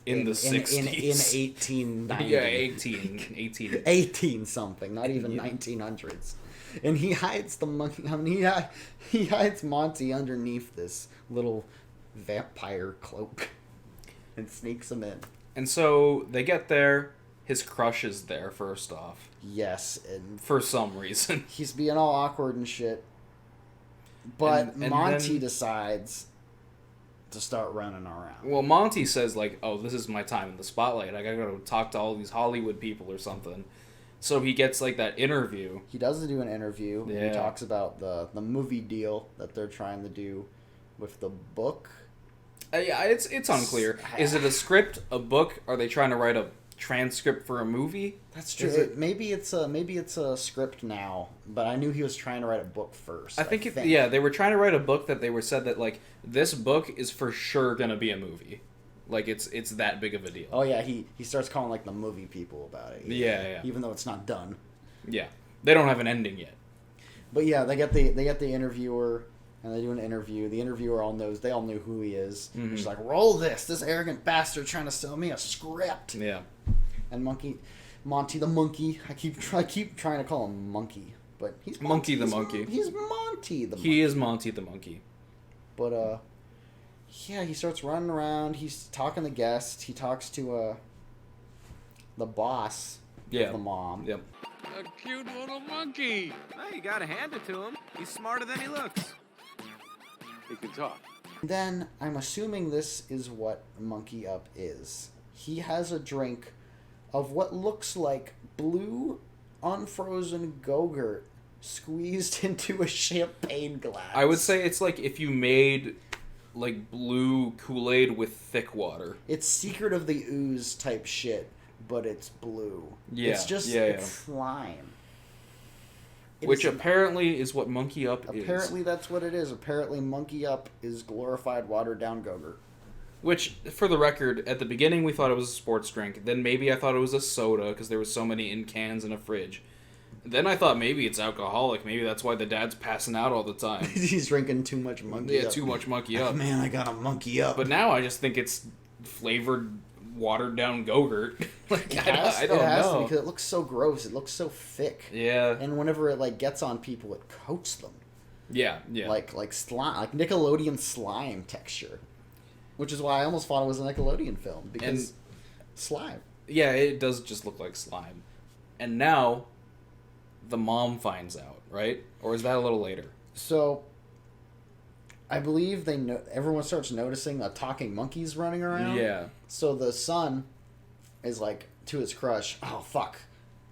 In the 60s. in 1890. Yeah, 18. 18 something, not even 1900s. And he hides the monkey. I mean, he hides Monty underneath this little vampire cloak and sneaks him in. And so they get there. His crush is there first off, Yes, and for some reason. he's being all awkward and shit. But And Monty then- decides to start running around. Well, Monty says like, "Oh, this is my time in the spotlight. I gotta go talk to all these Hollywood people or something." So he gets like that interview. He does do an interview. And Yeah. he talks about the movie deal that they're trying to do with the book. Yeah, it's unclear. Is it a script, a book? Are they trying to write a transcript for a movie? That's true. Is it- Maybe it's a script now, but I knew he was trying to write a book first. I think yeah, they were trying to write a book that they were said that like this book is for sure gonna be a movie, like it's that big of a deal. Oh yeah, he starts calling like the movie people about it. Yeah. Even though it's not done. Yeah, they don't have an ending yet. But yeah, they get the interviewer and they do an interview. The interviewer all knew who he is. Mhm. She's like, roll this arrogant bastard trying to sell me a script. Yeah, And Monty the monkey. I keep trying to call him Monkey, but he's Monkey the he's- monkey. He's Monty the monkey. he is Monty the monkey. But yeah, he starts running around. He's talking to guests. He talks to the boss. Yeah, Of the mom. Yep. A cute little monkey. Well, you gotta hand it to him. He's smarter than he looks. He can talk. Then I'm assuming this is what Monkey Up is. He has a drink of what looks like blue, unfrozen Go-Gurt squeezed into a champagne glass. I would say it's like if you made like blue Kool-Aid with thick water. It's Secret of the Ooze type shit, but it's blue. Yeah, It's just yeah. slime. Which apparently is what Monkey Up is. Apparently that's what it is. Apparently Monkey Up is glorified watered down Go-Gurt. Which, for the record, at the beginning we thought it was a sports drink. Then maybe I thought it was a soda because there was so many in cans in a fridge. Then I thought maybe it's alcoholic. Maybe that's why the dad's passing out all the time. He's drinking too much Monkey Up. Yeah, too much Monkey Up. Man, I got a Monkey Up. But now I just think it's flavored, watered down Go-Gurt. Like, I don't it has to know. because it looks so gross. It looks so thick. Yeah. And whenever it like gets on people, it coats them. Yeah. Like slime, like Nickelodeon slime texture. Which is why I almost thought it was a Nickelodeon film because slime. Yeah, it does just look like slime. And now the mom finds out, right? Or is that a little later? So I believe everyone starts noticing talking monkeys running around. Yeah. So the son is like to his crush, "Oh fuck.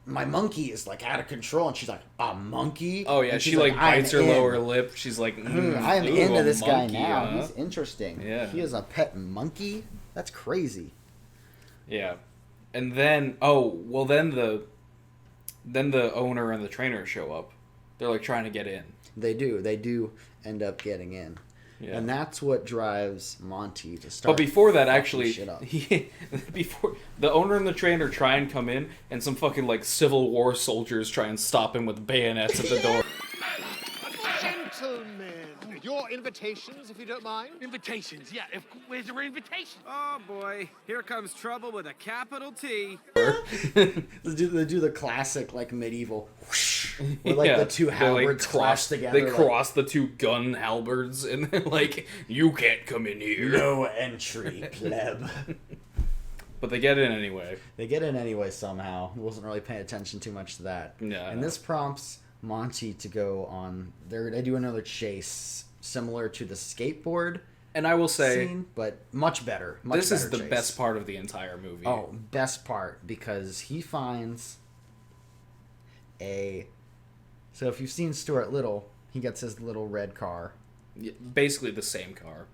My monkey is like out of control," and she's like, "A monkey?" Oh yeah, and she she's like bites her "I'm in. lower lip. She's like, I am ooh, into a this guy monkey, now. huh?" He's interesting. Yeah. He is a pet monkey? That's crazy. Yeah. And then then the owner and the trainer show up. They're like trying to get in. They do end up getting in. Yeah. And that's what drives Monty to start. But before that, fucking actually, shit up. before the owner and the trainer try and come in, and some fucking like Civil War soldiers try and stop him with bayonets at the door. Gentlemen, your invitations, if you don't mind. Invitations, yeah. Where's your invitation? Oh boy, here comes trouble with a capital T. They do the classic like medieval whoosh, where like the two they, halberds cross together. They cross the two gun halberds, and they're like, "You can't come in here." No entry, pleb. But they get in anyway. They get in anyway somehow. He wasn't really paying attention too much to that. Yeah. And this prompts Monty to go on. They do another chase similar to the skateboard And I will say, scene, but much better. this is better the chase. best part of the entire movie. Oh, best part, because he finds a... So if you've seen Stuart Little, he gets his little red car. Basically the same car.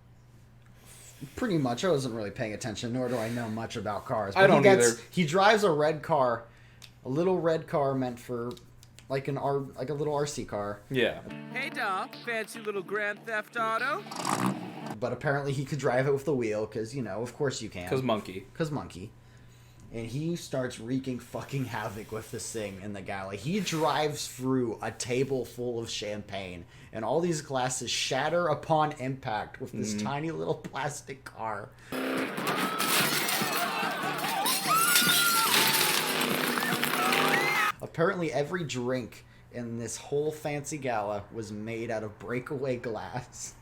Pretty much. I wasn't really paying attention, nor do I know much about cars. I But don't either. He drives a red car, a little red car meant for like a little RC car. Yeah. Hey doll, fancy little Grand Theft Auto? But apparently he could drive it with the wheel, because, of course you can. Because monkey. Because monkey. And he starts wreaking fucking havoc with this thing in the galley. He drives through a table full of champagne, and all these glasses shatter upon impact with this tiny little plastic car. Apparently every drink in this whole fancy gala was made out of breakaway glass.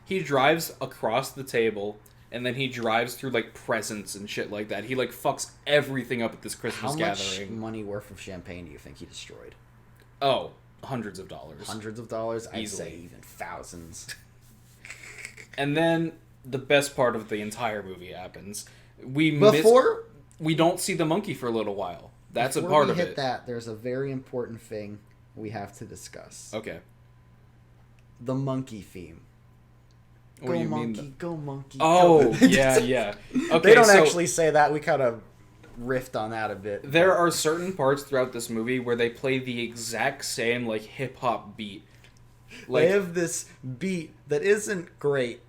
He drives across the table, and then he drives through, like, presents and shit like that. He, like, fucks everything up at this Christmas How gathering. much money worth of champagne do you think he destroyed? Oh, hundreds of dollars. Hundreds of dollars? I'd Easily. say even thousands. And then the best part of the entire movie happens. We don't see the monkey for a little while. That's a part of Before we hit it. that, there's a very important thing we have to discuss. Okay. The monkey theme. What do you mean? Go monkey. Oh, go. yeah. Okay, They don't so actually say that. We kind of riffed on that a bit. there are certain parts throughout this movie where they play the exact same, like, hip-hop beat. They have this beat that isn't great,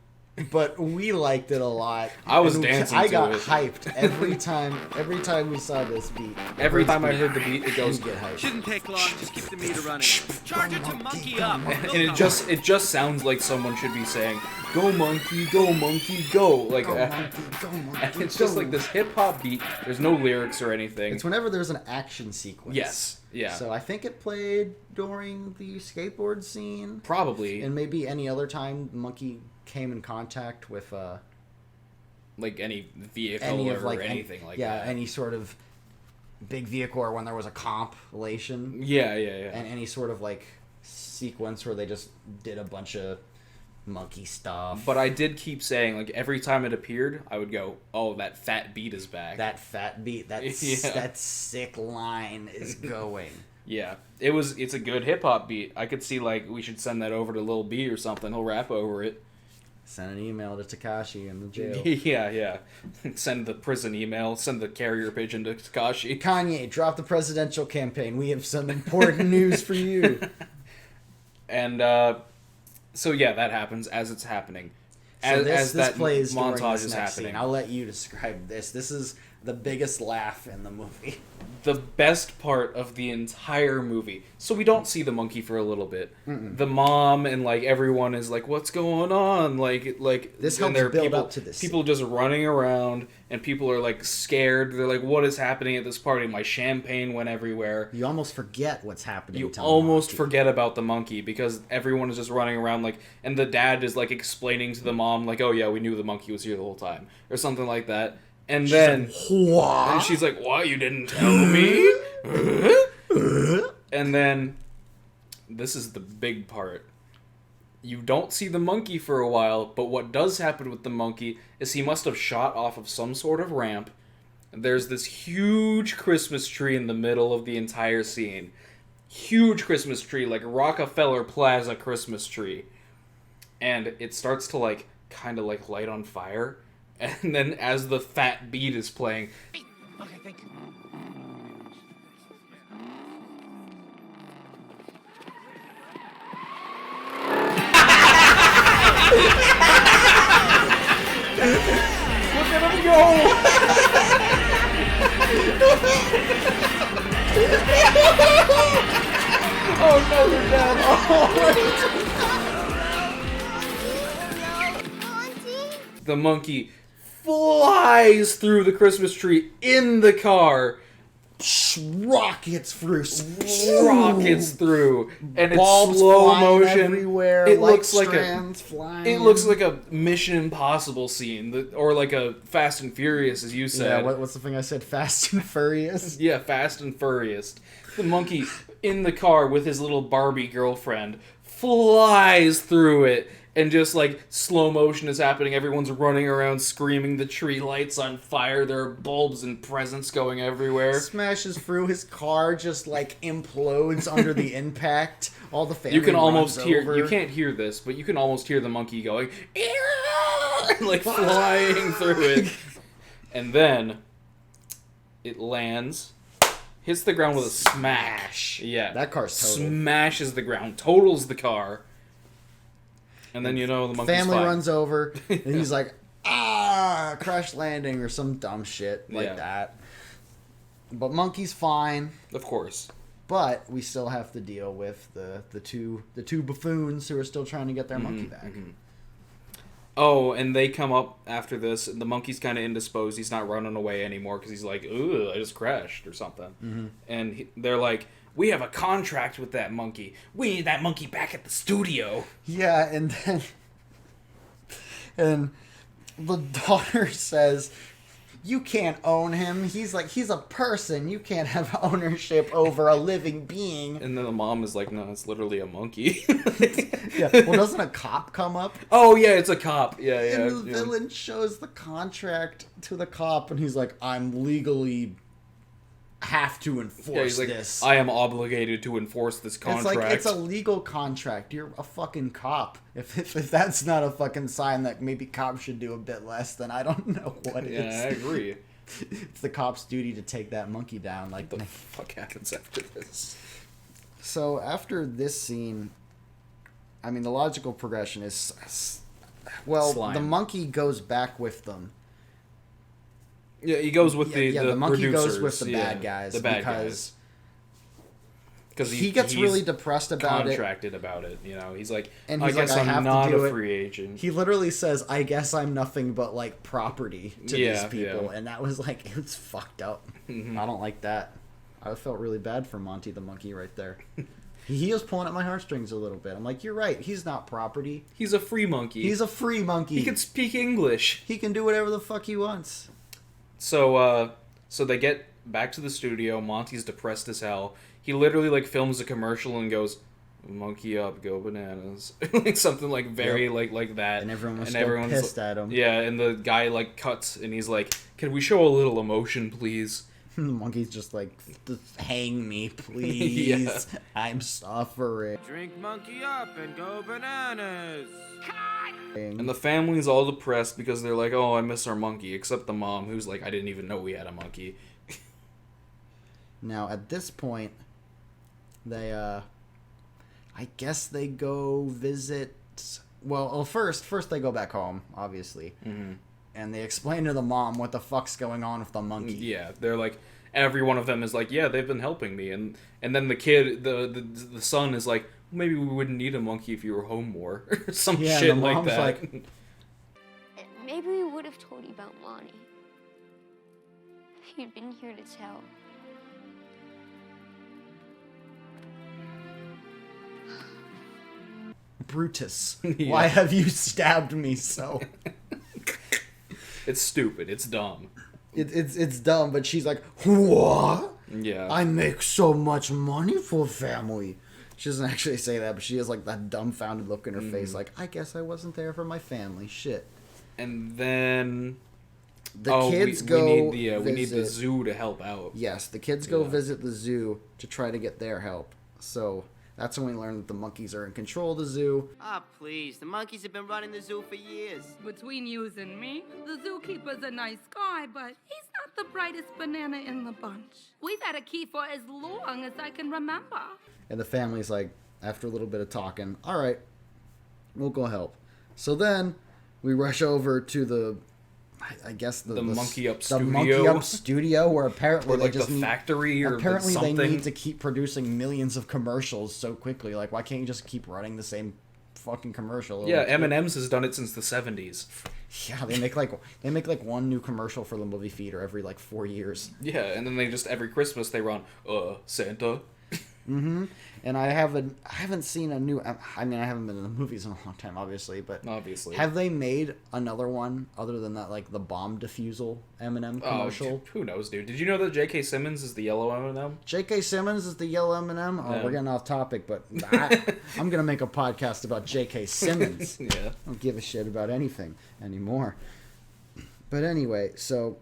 but we liked it a lot. I was And dancing I to got it. hyped every time we saw this beat. Every time I heard the beat, it goes... Get hyped. Shouldn't take long, just keep the meter running. Charge it to monkey up. And it just sounds like someone should be saying, "Go monkey, go monkey, go!" Like, Go monkey, go monkey, and it's just go. like this hip hop beat. There's no lyrics or anything. It's whenever there's an action sequence. Yes, yeah, So I think it played during the skateboard scene, probably and maybe any other time the monkey came in contact with like any vehicle any or of like anything like yeah, that. any sort of big vehicle, or when there was a compilation, Yeah. and any sort of like sequence where they just did a bunch of monkey stuff. But I did keep saying, like, every time it appeared, I would go, "Oh, that fat beat is back." that fat beat, that Yeah. that sick line is going. Yeah, it's a good hip hop beat. I could see, like, we should send that over to Lil B or something. He'll rap over it. Send an email to Takashi in the jail. Yeah. Send the prison email. Send the carrier pigeon to Takashi. Kanye, drop the presidential campaign. We have some important news for you. And so yeah, that happens as it's happening. So this that plays during montage this is next happening. scene. I'll let you describe this. This is the biggest laugh in the movie. The best part of the entire movie. So we don't see the monkey for a little bit. The mom and like everyone is like, "What's going on?" Like This and helps there are build people, up to this people just running around, and people are like scared. They're like, "What is happening at this party?" My champagne went everywhere. You almost forget what's happening. You to almost Monty. forget about the monkey because everyone is just running around like, and the dad is like explaining to the mom like, "Oh yeah, we knew the monkey was here the whole time," or something like that. And then What? and she's like, "What? You didn't tell me?" And then this is the big part. You don't see the monkey for a while, but what does happen with the monkey is he must have shot off of some sort of ramp. There's this huge Christmas tree in the middle of the entire scene. Huge Christmas tree, like Rockefeller Plaza Christmas tree. And it starts to like kind of like light on fire. And then as the fat beat is playing, Okay, thank you. look at him go! Oh no, they're dead! Monty? The monkey flies through the Christmas tree in the car, Rockets through. rockets through, and Bulbs it's slow flying motion. everywhere. It light looks like strands flying. It looks like a Mission Impossible scene, or like a Fast and Furious, as you said. Yeah, what's the thing I said? Fast and Furious? Yeah, Fast and Furious. The monkey in the car with his little Barbie girlfriend flies through it, and just like slow motion is happening. Everyone's running around screaming. The tree lights on fire. There are bulbs and presents going everywhere. Smashes through his car, just like implodes under the impact. All the family You can almost runs hear. over. You can't hear this, but you can almost hear the monkey going, like flying through it, and then it lands. Hits the ground with a smash. Yeah. That car's total. Smashes the ground. Totals the car. And then you know the monkey's Family fine. runs over, and he's like, crash landing or some dumb shit like Yeah. that. But Monkey's fine. Of course. But we still have to deal with the two buffoons who are still trying to get their monkey back. Mm-hmm. Oh, and they come up after this. And the monkey's kind of indisposed. He's not running away anymore because he's like, "Ugh, I just crashed" or something. Mm-hmm. And they're like, "We have a contract with that monkey. We need that monkey back at the studio." Yeah, and then and the daughter says, "You can't own him. He's a person. You can't have ownership over a living being." And then the mom is like, "No, it's literally a monkey." Yeah. Well, doesn't a cop come up? Oh yeah, it's a cop. Yeah. And the villain shows the contract to the cop, and he's like, "I'm legally have to enforce Yeah, he's like, this." "I am obligated to enforce this It's contract." like, it's a legal contract. You're a fucking cop. If that's not a fucking sign that maybe cops should do a bit less, then I don't know what Yeah, is. I agree. It's the cop's duty to take that monkey down. Like, What the fuck happens after this? so after this scene, I mean, the logical progression is, well, Slime. the monkey goes back with them. Yeah, he goes with The the monkey producers. goes with the yeah, bad guys The bad because guys. Because he gets really depressed about it. contracted about it. You know, he's like, And I he's like, guess "I I'm have to not do a it." free agent. He literally says, "I guess I'm nothing but like property to Yeah, these people," yeah. and that was like, it was fucked up. Mm-hmm. I don't like that. I felt really bad for Monty the monkey right there. He was pulling at my heartstrings a little bit. I'm like, "You're right. He's not property. He's a free monkey. He's a free monkey. He can speak English. He can do whatever the fuck he wants." So they get back to the studio. Monty's depressed as hell. He literally like films a commercial and goes, "Monkey up, go bananas," like something like very like that. And everyone was and still everyone's pissed at him. Yeah, and the guy like cuts and he's like, "Can we show a little emotion, please?" The monkey's just like, hang me, please. Yeah. I'm suffering. Drink monkey up and go bananas. And the family's all depressed because they're like, oh, I miss our monkey, except the mom, who's like, I didn't even know we had a monkey. Now, at this point, they, I guess they go visit... Well, first they go back home, obviously. Mm-hmm. And they explain to the mom what the fuck's going on with the monkey. Yeah, they're like, every one of them is like, yeah, they've been helping me. And then the kid, the son is like, maybe we wouldn't need a monkey if you were home more. Or some shit like that. Like, Maybe we would have told you about Monty. If you'd been here to tell. Brutus, Yeah. why have you stabbed me so? it's stupid. It's dumb. It's dumb, but she's like, what? Yeah. I make so much money for family. She doesn't actually say that, but she has like that dumbfounded look in her face, like, I guess I wasn't there for my family. Shit. And then The kids go. We need the zoo to help out. Yes, the kids go Yeah. visit the zoo to try to get their help. So that's when we learn that the monkeys are in control of the zoo. Ah, please. The monkeys have been running the zoo for years. Between yous and me, the zookeeper's a nice guy, but he's not the brightest banana in the bunch. We've had a key for as long as I can remember. And the family's like, after a little bit of talking, all right, we'll go help. So then we rush over to the, I guess the monkey up the studio. monkey up studio, where apparently Or like they just the need, factory or apparently something. they need to keep producing millions of commercials so quickly. Like, why can't you just keep running the same fucking commercial? Yeah, M&M's has done it since the 70s. Yeah, they make like one new commercial for the movie theater every like 4 years. Yeah, and then they just every Christmas they run Santa. Mm-hmm. And I haven't seen a new. I mean, I haven't been in the movies in a long time, obviously. But Obviously. have they made another one other than that, like the bomb defusal M&M commercial? Who knows, dude? Did you know that J.K. Simmons is the yellow M&M? J.K. Simmons is the yellow M&M. Oh, Yeah. we're getting off topic, but I'm gonna make a podcast about J.K. Simmons. Yeah. I don't give a shit about anything anymore. But anyway, so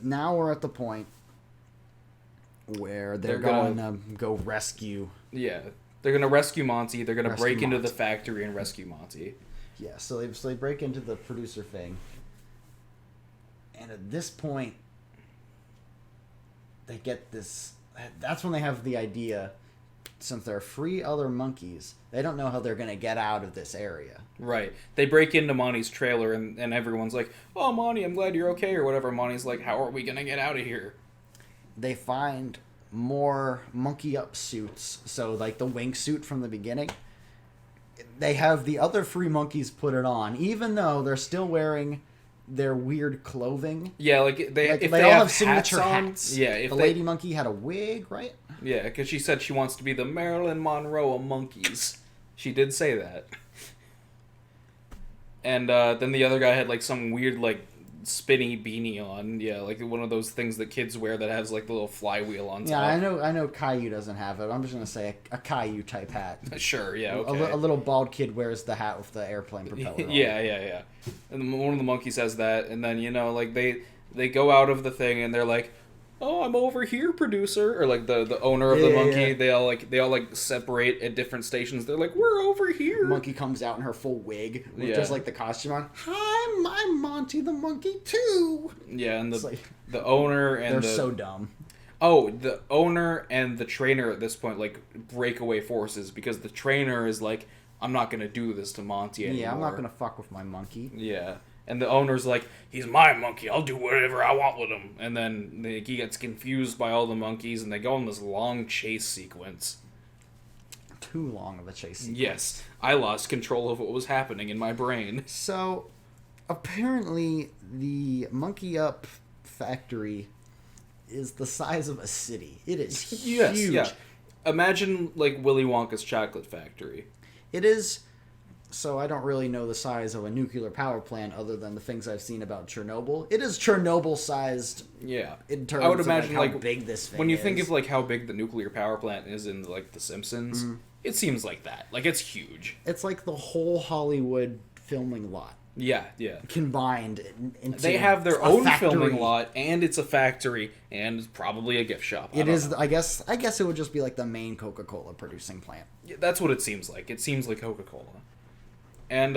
now we're at the point where they're going to go rescue. Yeah. They're gonna rescue Monty. They're gonna Rescue break into Monty. the factory and rescue Monty. Yeah, so they break into the producer thing, and at this point, they get this. That's when they have the idea, since there are 3 other monkeys, they don't know how they're gonna get out of this area. Right. They break into Monty's trailer and everyone's like, "Oh, Monty, I'm glad you're okay," or whatever. Monty's like, "How are we gonna get out of here?" They find more monkey up suits, so like the wingsuit from the beginning. They have the other 3 monkeys put it on, even though they're still wearing their weird clothing. Yeah, like if Like, they all have signature on, hats. Yeah, if the they, lady monkey had a wig, right? Yeah, because she said she wants to be the Marilyn Monroe of monkeys. She did say that. And then the other guy had like some weird like spinny beanie on. Yeah, like one of those things that kids wear that has like the little flywheel on top. Yeah, I know Caillou doesn't have it. I'm just gonna say a Caillou type hat. Sure, yeah, A okay. little bald kid wears the hat with the airplane propeller on. Yeah. And then one of the monkeys has that, and then like they go out of the thing and they're like, "Oh, I'm over here, producer," or like the owner of the Yeah, monkey. yeah. They all separate at different stations. They're like, "We're over here." Monkey comes out in her full wig with Yeah. just like the costume on. Hi, I'm Monty the monkey too. Yeah, and It's like- the owner and They're so dumb. Oh, the owner and the trainer at this point like break away forces because the trainer is like, "I'm not gonna do this to Monty anymore." Yeah, I'm not gonna fuck with my monkey. Yeah. And the owner's like, "He's my monkey. I'll do whatever I want with him." And then he gets confused by all the monkeys, and they go on this long chase sequence. Too long of a chase sequence. Yes, I lost control of what was happening in my brain. So, apparently, the Monkey Up factory is the size of a city. It is huge. Yes, yeah. Imagine, like, Willy Wonka's chocolate factory. It is. So I don't really know the size of a nuclear power plant other than the things I've seen about Chernobyl. It is Chernobyl-sized Yeah. in terms I would of imagine, how big this thing when you is. think of, like, how big the nuclear power plant is in, like, The Simpsons, it seems like that. Like, it's huge. It's like the whole Hollywood filming lot. Yeah. combined into They have their a own factory. filming lot, and it's a factory, and probably a gift shop. It is. I guess it would just be like the main Coca-Cola producing plant. Yeah, that's what it seems like. It seems like Coca-Cola. And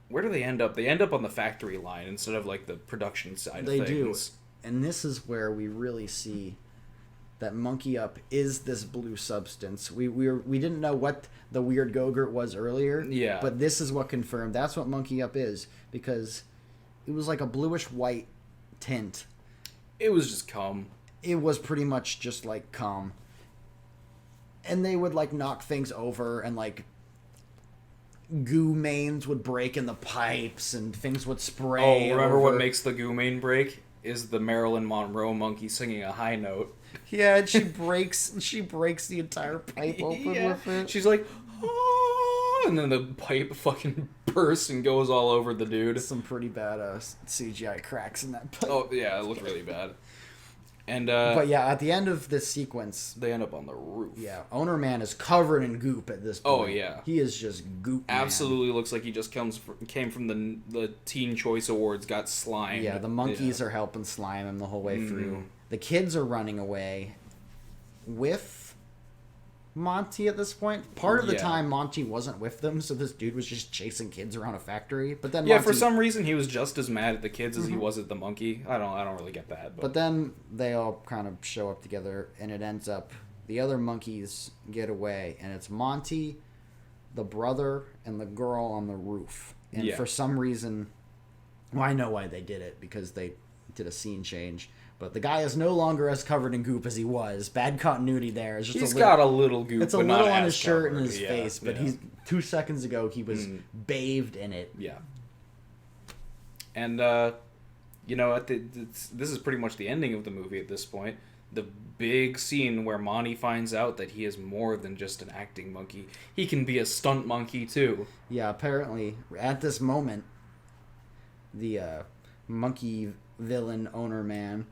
where do they end up? They end up on the factory line instead of like the production side They of things. do, and this is where we really see that Monkey Up is this blue substance. We didn't know what the weird Go-Gurt was earlier. Yeah. But this is what confirmed. That's what Monkey Up is, because it was like a bluish white tint. It was just cum. It was pretty much just like cum. And they would like knock things over, and like goo mains would break in the pipes, and things would spray. Oh, remember what over. makes the goo main break? Is the Marilyn Monroe monkey singing a high note. Yeah, and she breaks the entire pipe open with it. She's like, oh, and then the pipe fucking bursts and goes all over the dude. Some pretty bad CGI cracks in that pipe. Oh, yeah, it looked really bad. And but yeah, at the end of this sequence, they end up on the roof. Yeah, Owner Man is covered in goop at this point. Oh, yeah. He is just goop man. Absolutely looks like he just came from the Teen Choice Awards, got slimed. Yeah, the monkeys are helping slime him the whole way through. The kids are running away with Monty at this point. Part of the time, Monty wasn't with them, so this dude was just chasing kids around a factory. But then yeah, for some reason, he was just as mad at the kids as he was at the monkey. I don't really get that. But then they all kind of show up together, and it ends up the other monkeys get away, and it's Monty, the brother, and the girl on the roof. And for some reason, well, I know why they did it, because they did a scene change. But the guy is no longer as covered in goop as he was. Bad continuity there. It's just He's got a little goop. It's a but little not on as his shirt covered. and his face, but he's 2 seconds ago he was bathed in it. Yeah. And this is pretty much the ending of the movie at this point. The big scene where Monty finds out that he is more than just an acting monkey. He can be a stunt monkey too. Yeah, apparently at this moment, the monkey villain owner man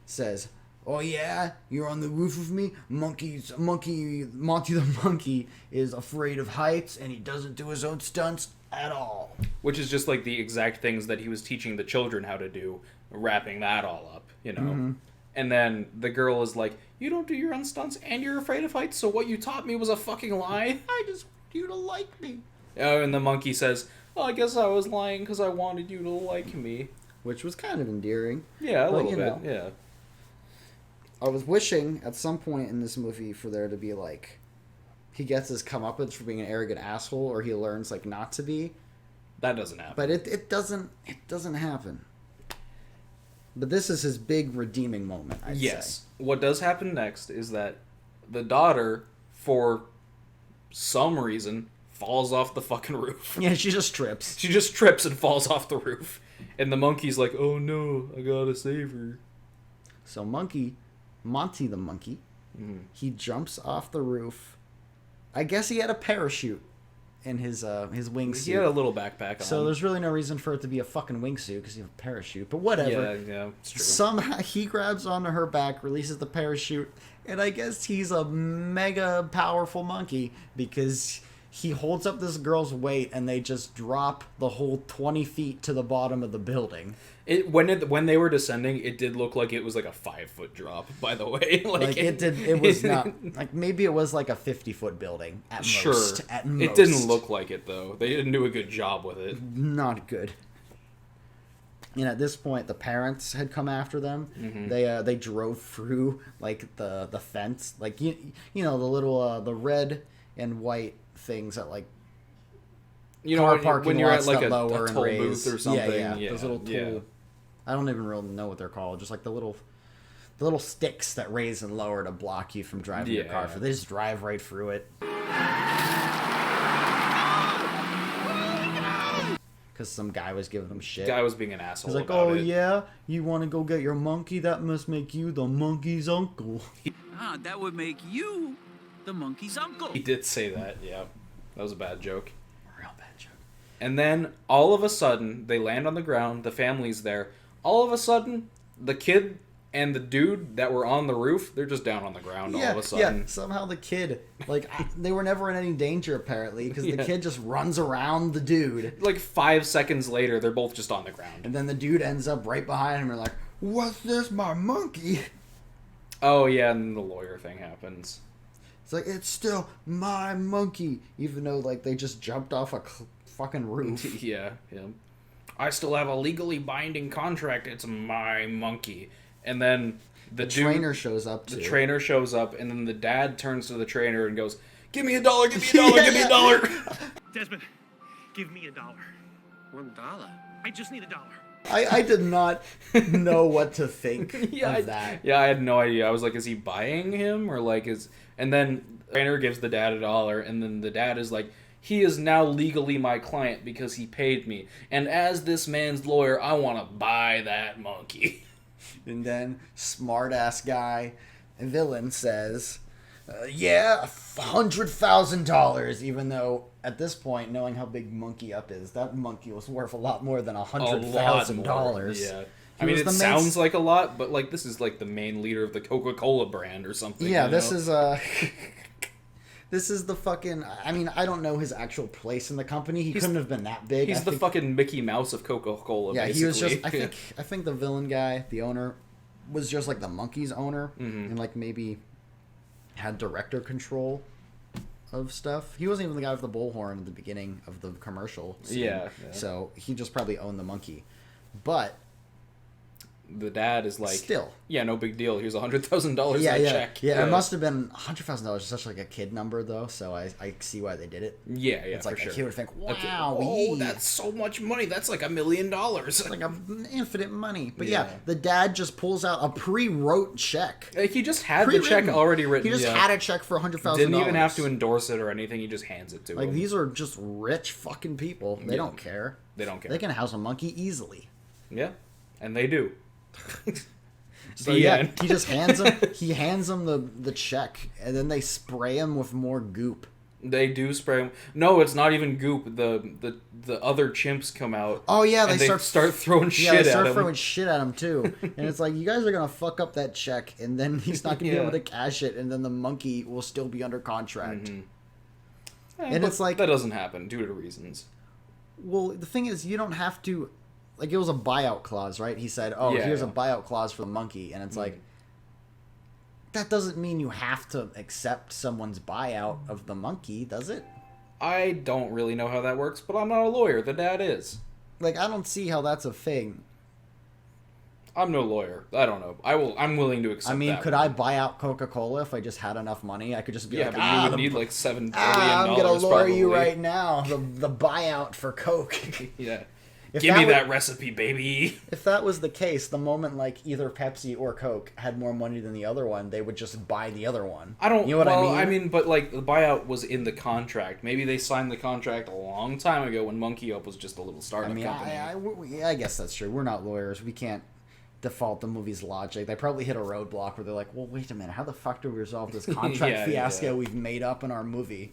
says, "Oh yeah, you're on the roof with me? Monty the monkey is afraid of heights, and he doesn't do his own stunts at all." Which is just like the exact things that he was teaching the children how to do, wrapping that all up, you know. And then the girl is like, "You don't do your own stunts, and you're afraid of heights, so what you taught me was a fucking lie?" I just want you to like me. Oh, and the monkey says, "Oh, I guess I was lying because I wanted you to like me." Which was kind of endearing. Yeah, a but, little bit, yeah. I was wishing at some point in this movie for there to be like, he gets his comeuppance for being an arrogant asshole, or he learns like not to be. That doesn't happen. But it doesn't happen. But this is his big redeeming moment, I'd say. What does happen next is that the daughter, for some reason, falls off the fucking roof. Yeah, she just trips. She just trips and falls off the roof. And the monkey's like, "Oh no, I gotta save her." So Monty the monkey, he jumps off the roof. I guess he had a parachute in his wingsuit. He had a little backpack on. So there's really no reason for it to be a fucking wingsuit because you have a parachute. But whatever. Yeah, it's true. Somehow he grabs onto her back, releases the parachute, and I guess he's a mega powerful monkey because he holds up this girl's weight and they just drop the whole 20 feet to the bottom of the building. When they were descending, it did look like it was like a 5-foot drop, by the way. It was not, like, maybe it was like a 50-foot building at most. At most. It didn't look like it, though. They didn't do a good job with it. Not good. And at this point, the parents had come after them. They drove through like the fence, like you know the little the red and white things that like when you're at like a lower toll and booth or something. Yeah. Those little toll. I don't even really know what they're called. Just like the little sticks that raise and lower to block you from driving your car. They just drive right through it. Because some guy was giving them shit. Guy was being an asshole. He's like, "Oh yeah, you want to go get your monkey? That must make you the monkey's uncle." That would make you the monkey's uncle. He did say that. Yeah, that was a bad joke. Real bad joke. And then all of a sudden, they land on the ground. The family's there. All of a sudden, the kid and the dude that were on the roof, they're just down on the ground all of a sudden. Yeah, somehow the kid, like, they were never in any danger, apparently, because the kid just runs around the dude. Like 5 seconds later, they're both just on the ground. And then the dude ends up right behind him and like, what's this, my monkey? Oh, yeah, and then the lawyer thing happens. It's like, it's still my monkey, even though, like, they just jumped off a fucking roof. Yeah. I still have a legally binding contract. It's my monkey. And then the trainer shows up, too. The trainer shows up, and then the dad turns to the trainer and goes, give me $1, give me $1, give me $1. Desmond, give me $1. $1? I just need $1. I did not know what to think of that. Yeah, I had no idea. I was like, is he buying him? Or like, and then the trainer gives the dad $1, and then the dad is like, he is now legally my client because he paid me. And as this man's lawyer, I want to buy that monkey. And then smart-ass guy, villain, says, yeah, $100,000, even though at this point, knowing how big Monkey Up is, that monkey was worth a lot more than $100,000. Yeah. I mean, it sounds like a lot, but like this is like the main leader of the Coca-Cola brand or something. Yeah, this is this is the fucking... I mean, I don't know his actual place in the company. He couldn't have been that big. He's the fucking Mickey Mouse of Coca-Cola, yeah, basically. He was just... I think the villain guy, the owner, was just like the monkey's owner. Mm-hmm. And like maybe had director control of stuff. He wasn't even the guy with the bullhorn at the beginning of the commercial scene. Yeah. So he just probably owned the monkey. But... the dad is like, still, yeah, no big deal. Here's $100,000 check. Yeah, it must have been $100,000. Such like a kid number though, so I see why they did it. Yeah, it's like for a sure. kid would think, wow, that's so much money. That's like $1 million. It's like infinite money. But yeah, the dad just pulls out a pre-wrote check. He just had the check already written. He just had a check for $100,000. Didn't even have to endorse it or anything. He just hands it to him. Like these are just rich fucking people. They don't care. They don't care. They can house a monkey easily. Yeah, and they do. So yeah, he just hands him. He hands him the check, and then they spray him with more goop. They do spray him. No, it's not even goop. The other chimps come out. Oh yeah, they start throwing shit at him. Yeah, they start throwing shit at him too. And it's like, you guys are gonna fuck up that check, and then he's not gonna be able to cash it, and then the monkey will still be under contract. Mm-hmm. And it's like, that doesn't happen due to reasons. Well, the thing is, you don't have to. Like, it was a buyout clause, right? He said, here's a buyout clause for the monkey. And it's like, that doesn't mean you have to accept someone's buyout of the monkey, does it? I don't really know how that works, but I'm not a lawyer. The dad is. Like, I don't see how that's a thing. I'm no lawyer. I don't know. I'm willing to accept that. I mean, could I buy out Coca-Cola if I just had enough money? I could just be like, but you would need like $7 billion. I'm going to lawyer you right now. The buyout for Coke. Yeah. Give me that recipe, baby. If that was the case, the moment like either Pepsi or Coke had more money than the other one, they would just buy the other one. You know what I mean? I mean, but like the buyout was in the contract. Maybe they signed the contract a long time ago when Monkey Up was just a little startup company. I guess that's true. We're not lawyers. We can't default the movie's logic. They probably hit a roadblock where they're like, well, wait a minute. How the fuck do we resolve this contract fiasco we've made up in our movie?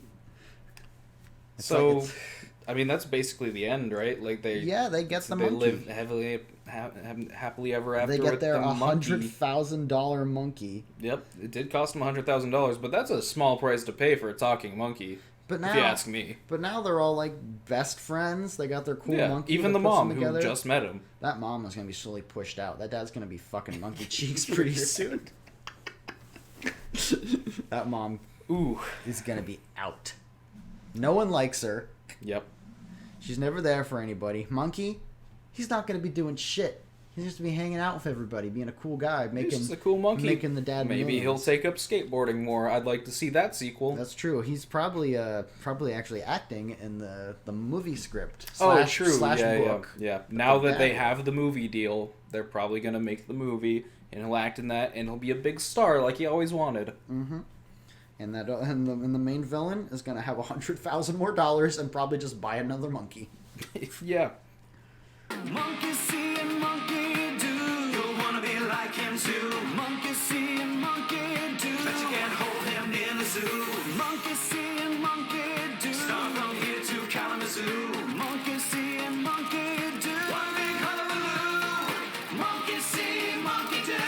I mean, that's basically the end, right? Like they get the monkey. They live happily ever after. They get their $100,000 monkey. Yep, it did cost them $100,000, but that's a small price to pay for a talking monkey. But now, if you ask me. But now they're all like best friends. They got their cool monkey. Even the mom who just met him. That mom is gonna be slowly pushed out. That dad's gonna be fucking monkey cheeks pretty soon. That mom, is gonna be out. No one likes her. Yep. She's never there for anybody. Monkey, he's not going to be doing shit. He's just to be hanging out with everybody, being a cool guy, he's just a cool monkey. Making the dad Maybe he'll take up skateboarding more. I'd like to see that sequel. That's true. He's probably actually acting in the movie script. True. Book. Yeah. Now that they have the movie deal, they're probably going to make the movie, and he'll act in that, and he'll be a big star like he always wanted. Mm-hmm. And the main villain is gonna have $100,000 more and probably just buy another monkey. Yeah. Monkey see and monkey do. You'll wanna be like him too. Monkey see and monkey do. Bet you can't hold him in the zoo. Monkey see and monkey do. Start from here to Kalamazoo. Monkey see and monkey do. One big hullabaloo. Monkey see, monkey do.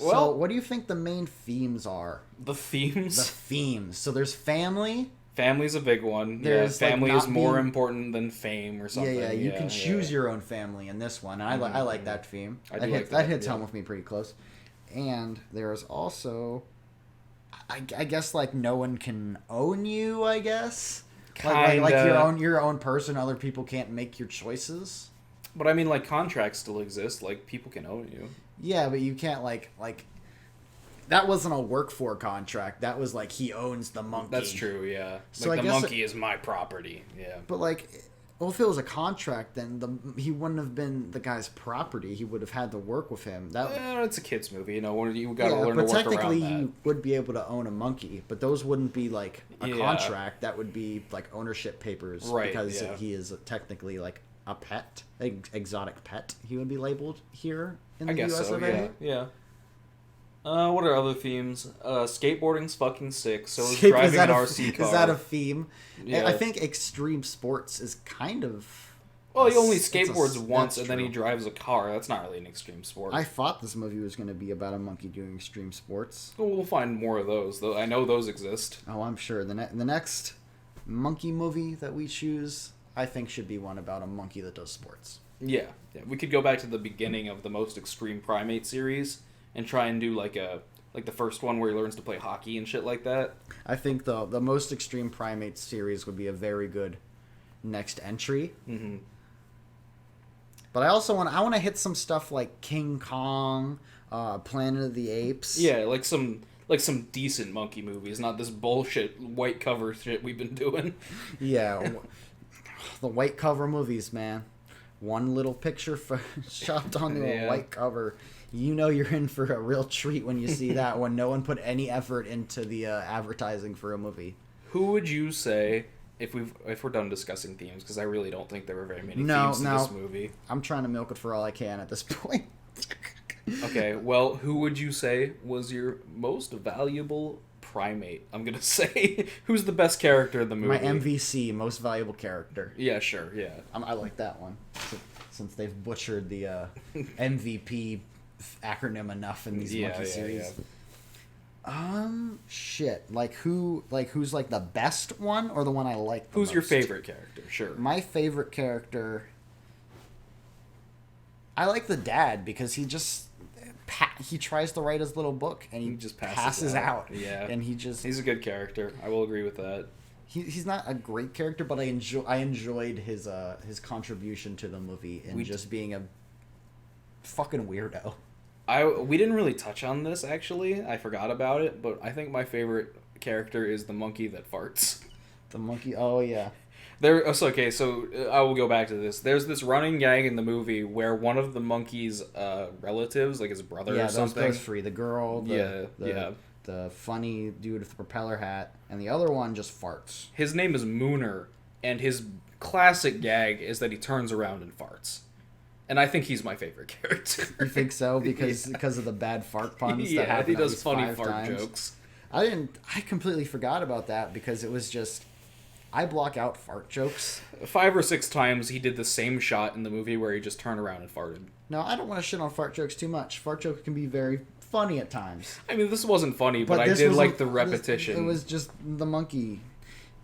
So, Well- what do you think the main themes are? The themes. The themes. So there's family. Family's a big one. There's, yeah, like, family not is more being- important than fame or something. Yeah, you can choose your own family in this one. And I like that theme. That hits home with me pretty close. And there's also, I guess, like, no one can own you, I guess. Like your own person. Other people can't make your choices. But I mean, like, contracts still exist. Like, people can own you. Yeah, but you can't, like that wasn't a work for contract. That was like he owns the monkey. That's true, yeah. So like, I the guess monkey is my property, yeah. But, like, well, if it was a contract, then he wouldn't have been the guy's property. He would have had to work with him. It's a kid's movie, you know. You got to learn to but work technically around that. you would be able to own a monkey, but those wouldn't be like a Yeah. contract. That would be like ownership papers, Right, Because yeah. he is technically like a pet, exotic pet. He would be labeled here in the I guess U.S. so, of A. yeah. What are other themes? Skateboarding's fucking sick. So is Skate- driving that an a- RC car. Is that a theme? Yeah. I think extreme sports is kind of. Well, he only it's a- skateboards once, that's and then he true. drives a car. That's not really an extreme sport. I thought this movie was going to be about a monkey doing extreme sports. Well, we'll find more of those, though. I know those exist. Oh, I'm sure. The next monkey movie that we choose, I think, should be one about a monkey that does sports. Yeah. We could go back to the beginning of the most extreme primate series and try and do like the first one where he learns to play hockey and shit like that. I think the most extreme primate series would be a very good next entry. Mm-hmm. But I also want to hit some stuff like King Kong, Planet of the Apes. Yeah, like some decent monkey movies, not this bullshit white cover shit we've been doing. Yeah, the white cover movies, man. One little picture chopped onto a white cover. You know you're in for a real treat when you see that, when no one put any effort into the advertising for a movie. Who would you say, if we're done discussing themes, because I really don't think there were very many themes in this movie. I'm trying to milk it for all I can at this point. Okay, well, who would you say was your most valuable primate? I'm gonna say, who's the best character in the movie? My MVC, most valuable character. Yeah, sure, yeah. I like that one, since they've butchered the MVP acronym enough in these monkey series. Shit. Who's like the best one or the one I like the Who's your most? favorite character? Sure. My favorite character, I like the dad because he just he tries to write his little book and he just passes out. Yeah. And he's a good character. I will agree with that. He's not a great character, but I enjoyed his contribution to the movie and just being a fucking weirdo. We didn't really touch on this, actually. I forgot about it, but I think my favorite character is the monkey that farts. The monkey, oh yeah. So I will go back to this. There's this running gag in the movie where one of the monkey's relatives, like his brother or something. Those three. The girl, the funny dude with the propeller hat, and the other one just farts. His name is Mooner, and his classic gag is that he turns around and farts. And I think he's my favorite character. You think so? Because of the bad fart puns that happen he does at least funny 5 fart times. jokes. I completely forgot about that because it was just... I block out fart jokes. 5 or 6 times he did the same shot in the movie where he just turned around and farted. No, I don't want to shit on fart jokes too much. Fart jokes can be very funny at times. I mean, this wasn't funny, but I did like the repetition. It was just the monkey.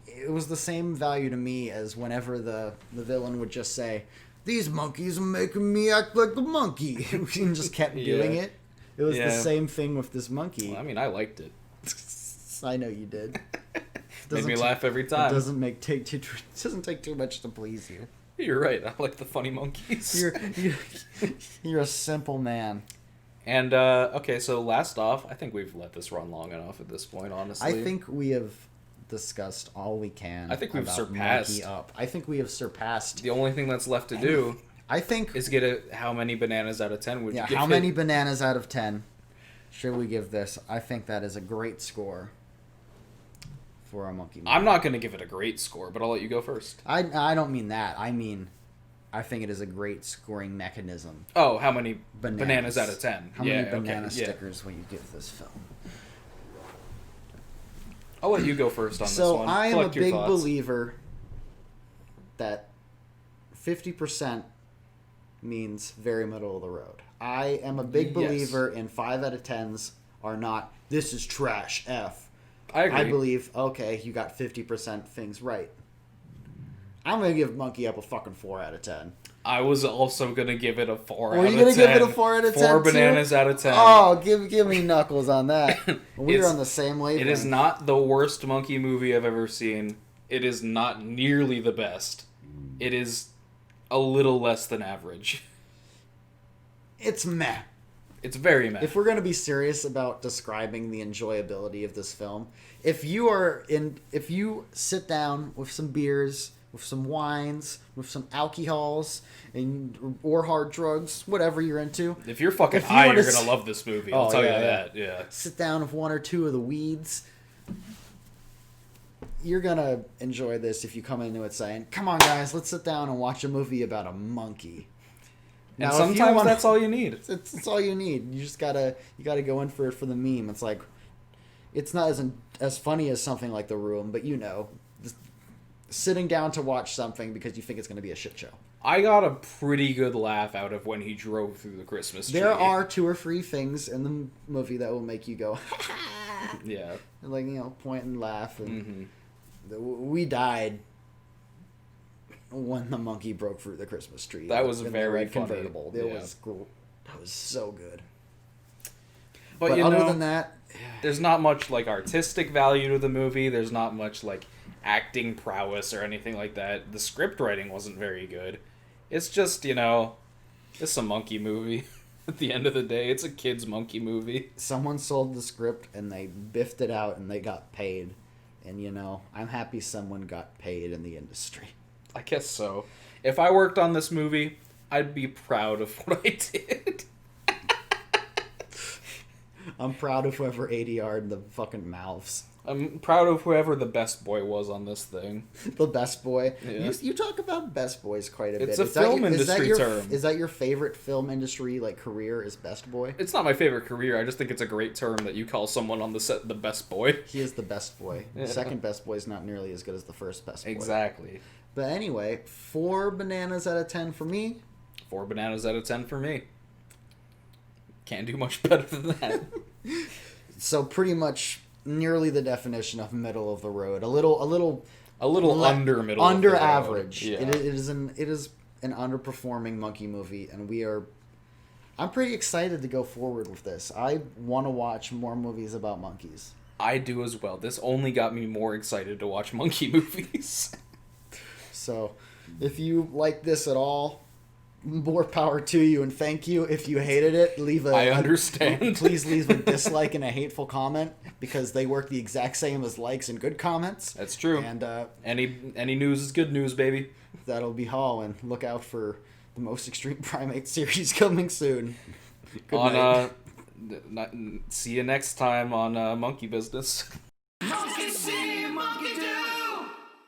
It was the same value to me as whenever the villain would just say, "These monkeys are making me act like the monkey," and just kept doing it. It was the same thing with this monkey. Well, I mean, I liked it. I know you did. Made me laugh every time. It doesn't take too much to please you. You're right. I like the funny monkeys. You're a simple man. And okay, so last off, I think we've let this run long enough at this point. Honestly, I think we have discussed all we can. I think we've about surpassed. Monkey Up. I think we have surpassed. The only thing that's left to do, I think, is get how many bananas out of 10 would you give how it? many bananas out of 10 should we give this? I think that is a great score for a monkey movie. I'm not going to give it a great score, but I'll let you go first. I don't mean that. I mean, I think it is a great scoring mechanism. Oh, how many bananas out of 10? How many banana stickers will you give this film? I'll let you go first on this one. So I am a big thoughts. believer that 50% means very middle of the road. I am a big Yes. believer in 5 out of 10s are not, this is trash, F. I agree. I believe, okay, you got 50% things right. I'm going to give Monkey Up a fucking 4 out of 10. I was also going to give it a 4 Were out of 10. you going to give it a 4 out of 10 4 too? bananas out of 10. Oh, give me knuckles on that. We're It's- on the same wavelength. It is not the worst monkey movie I've ever seen. It is not nearly the best. It is a little less than average. It's meh. It's very meh. If we're going to be serious about describing the enjoyability of this film, if you sit down with some beers, with some wines, with some alcohols, or hard drugs, whatever you're into. If you're fucking if you high, wanna you're gonna love this movie. I'll Oh, tell yeah, you yeah. that. Yeah. Sit down with 1 or 2 of the weeds. You're gonna enjoy this if you come into it saying, "Come on, guys, let's sit down and watch a movie about a monkey." And Now, if you sometimes wanna- that's all you need. It's all you need. You just gotta go in for it for the meme. It's like, it's not as funny as something like The Room, but just sitting down to watch something because you think it's gonna be a shit show. I got a pretty good laugh out of when he drove through the Christmas tree. There are 2 or 3 things in the movie that will make you go, Yeah. and like, point and laugh. And Mm-hmm. we died when the monkey broke through the Christmas tree. That was in the very red funny. convertible. It Yeah. was cool. That was so good. But, But you other know, than that, there's not much like artistic value to the movie. There's not much like acting prowess or anything like that. The script writing wasn't very good. It's just, it's a monkey movie. At the end of the day, it's a kid's monkey movie. someone sold the script and they biffed it out and they got paid. And I'm happy someone got paid in the industry. I guess so. If I worked on this movie, I'd be proud of what I did. I'm proud of whoever ADR'd the fucking mouths. I'm proud of whoever the best boy was on this thing. The best boy. Yeah. You talk about best boys quite a bit. It's a Is that film your- is that industry your- term. Is that your favorite film industry career? Is best boy? It's not my favorite career. I just think it's a great term that you call someone on the set the best boy. He is the best boy. Yeah. Second best boy is not nearly as good as the first best boy. Exactly. But anyway, 4 bananas out of 10 for me. 4 bananas out of 10 for me. Can't do much better than that. So pretty much nearly the definition of middle of the road. A little under middle of under the road. average. Yeah. It is an underperforming monkey movie, and I'm pretty excited to go forward with this. I want to watch more movies about monkeys. I do as well. This only got me more excited to watch monkey movies. So, if you like this at all, more power to you, and thank you. If you hated it, I understand. Please leave a dislike and a hateful comment, because they work the exact same as likes and good comments. That's true. And any news is good news, baby. that'll be all. And look out for the Most Extreme Primate series coming soon. Good night. See you next time on Monkey Business.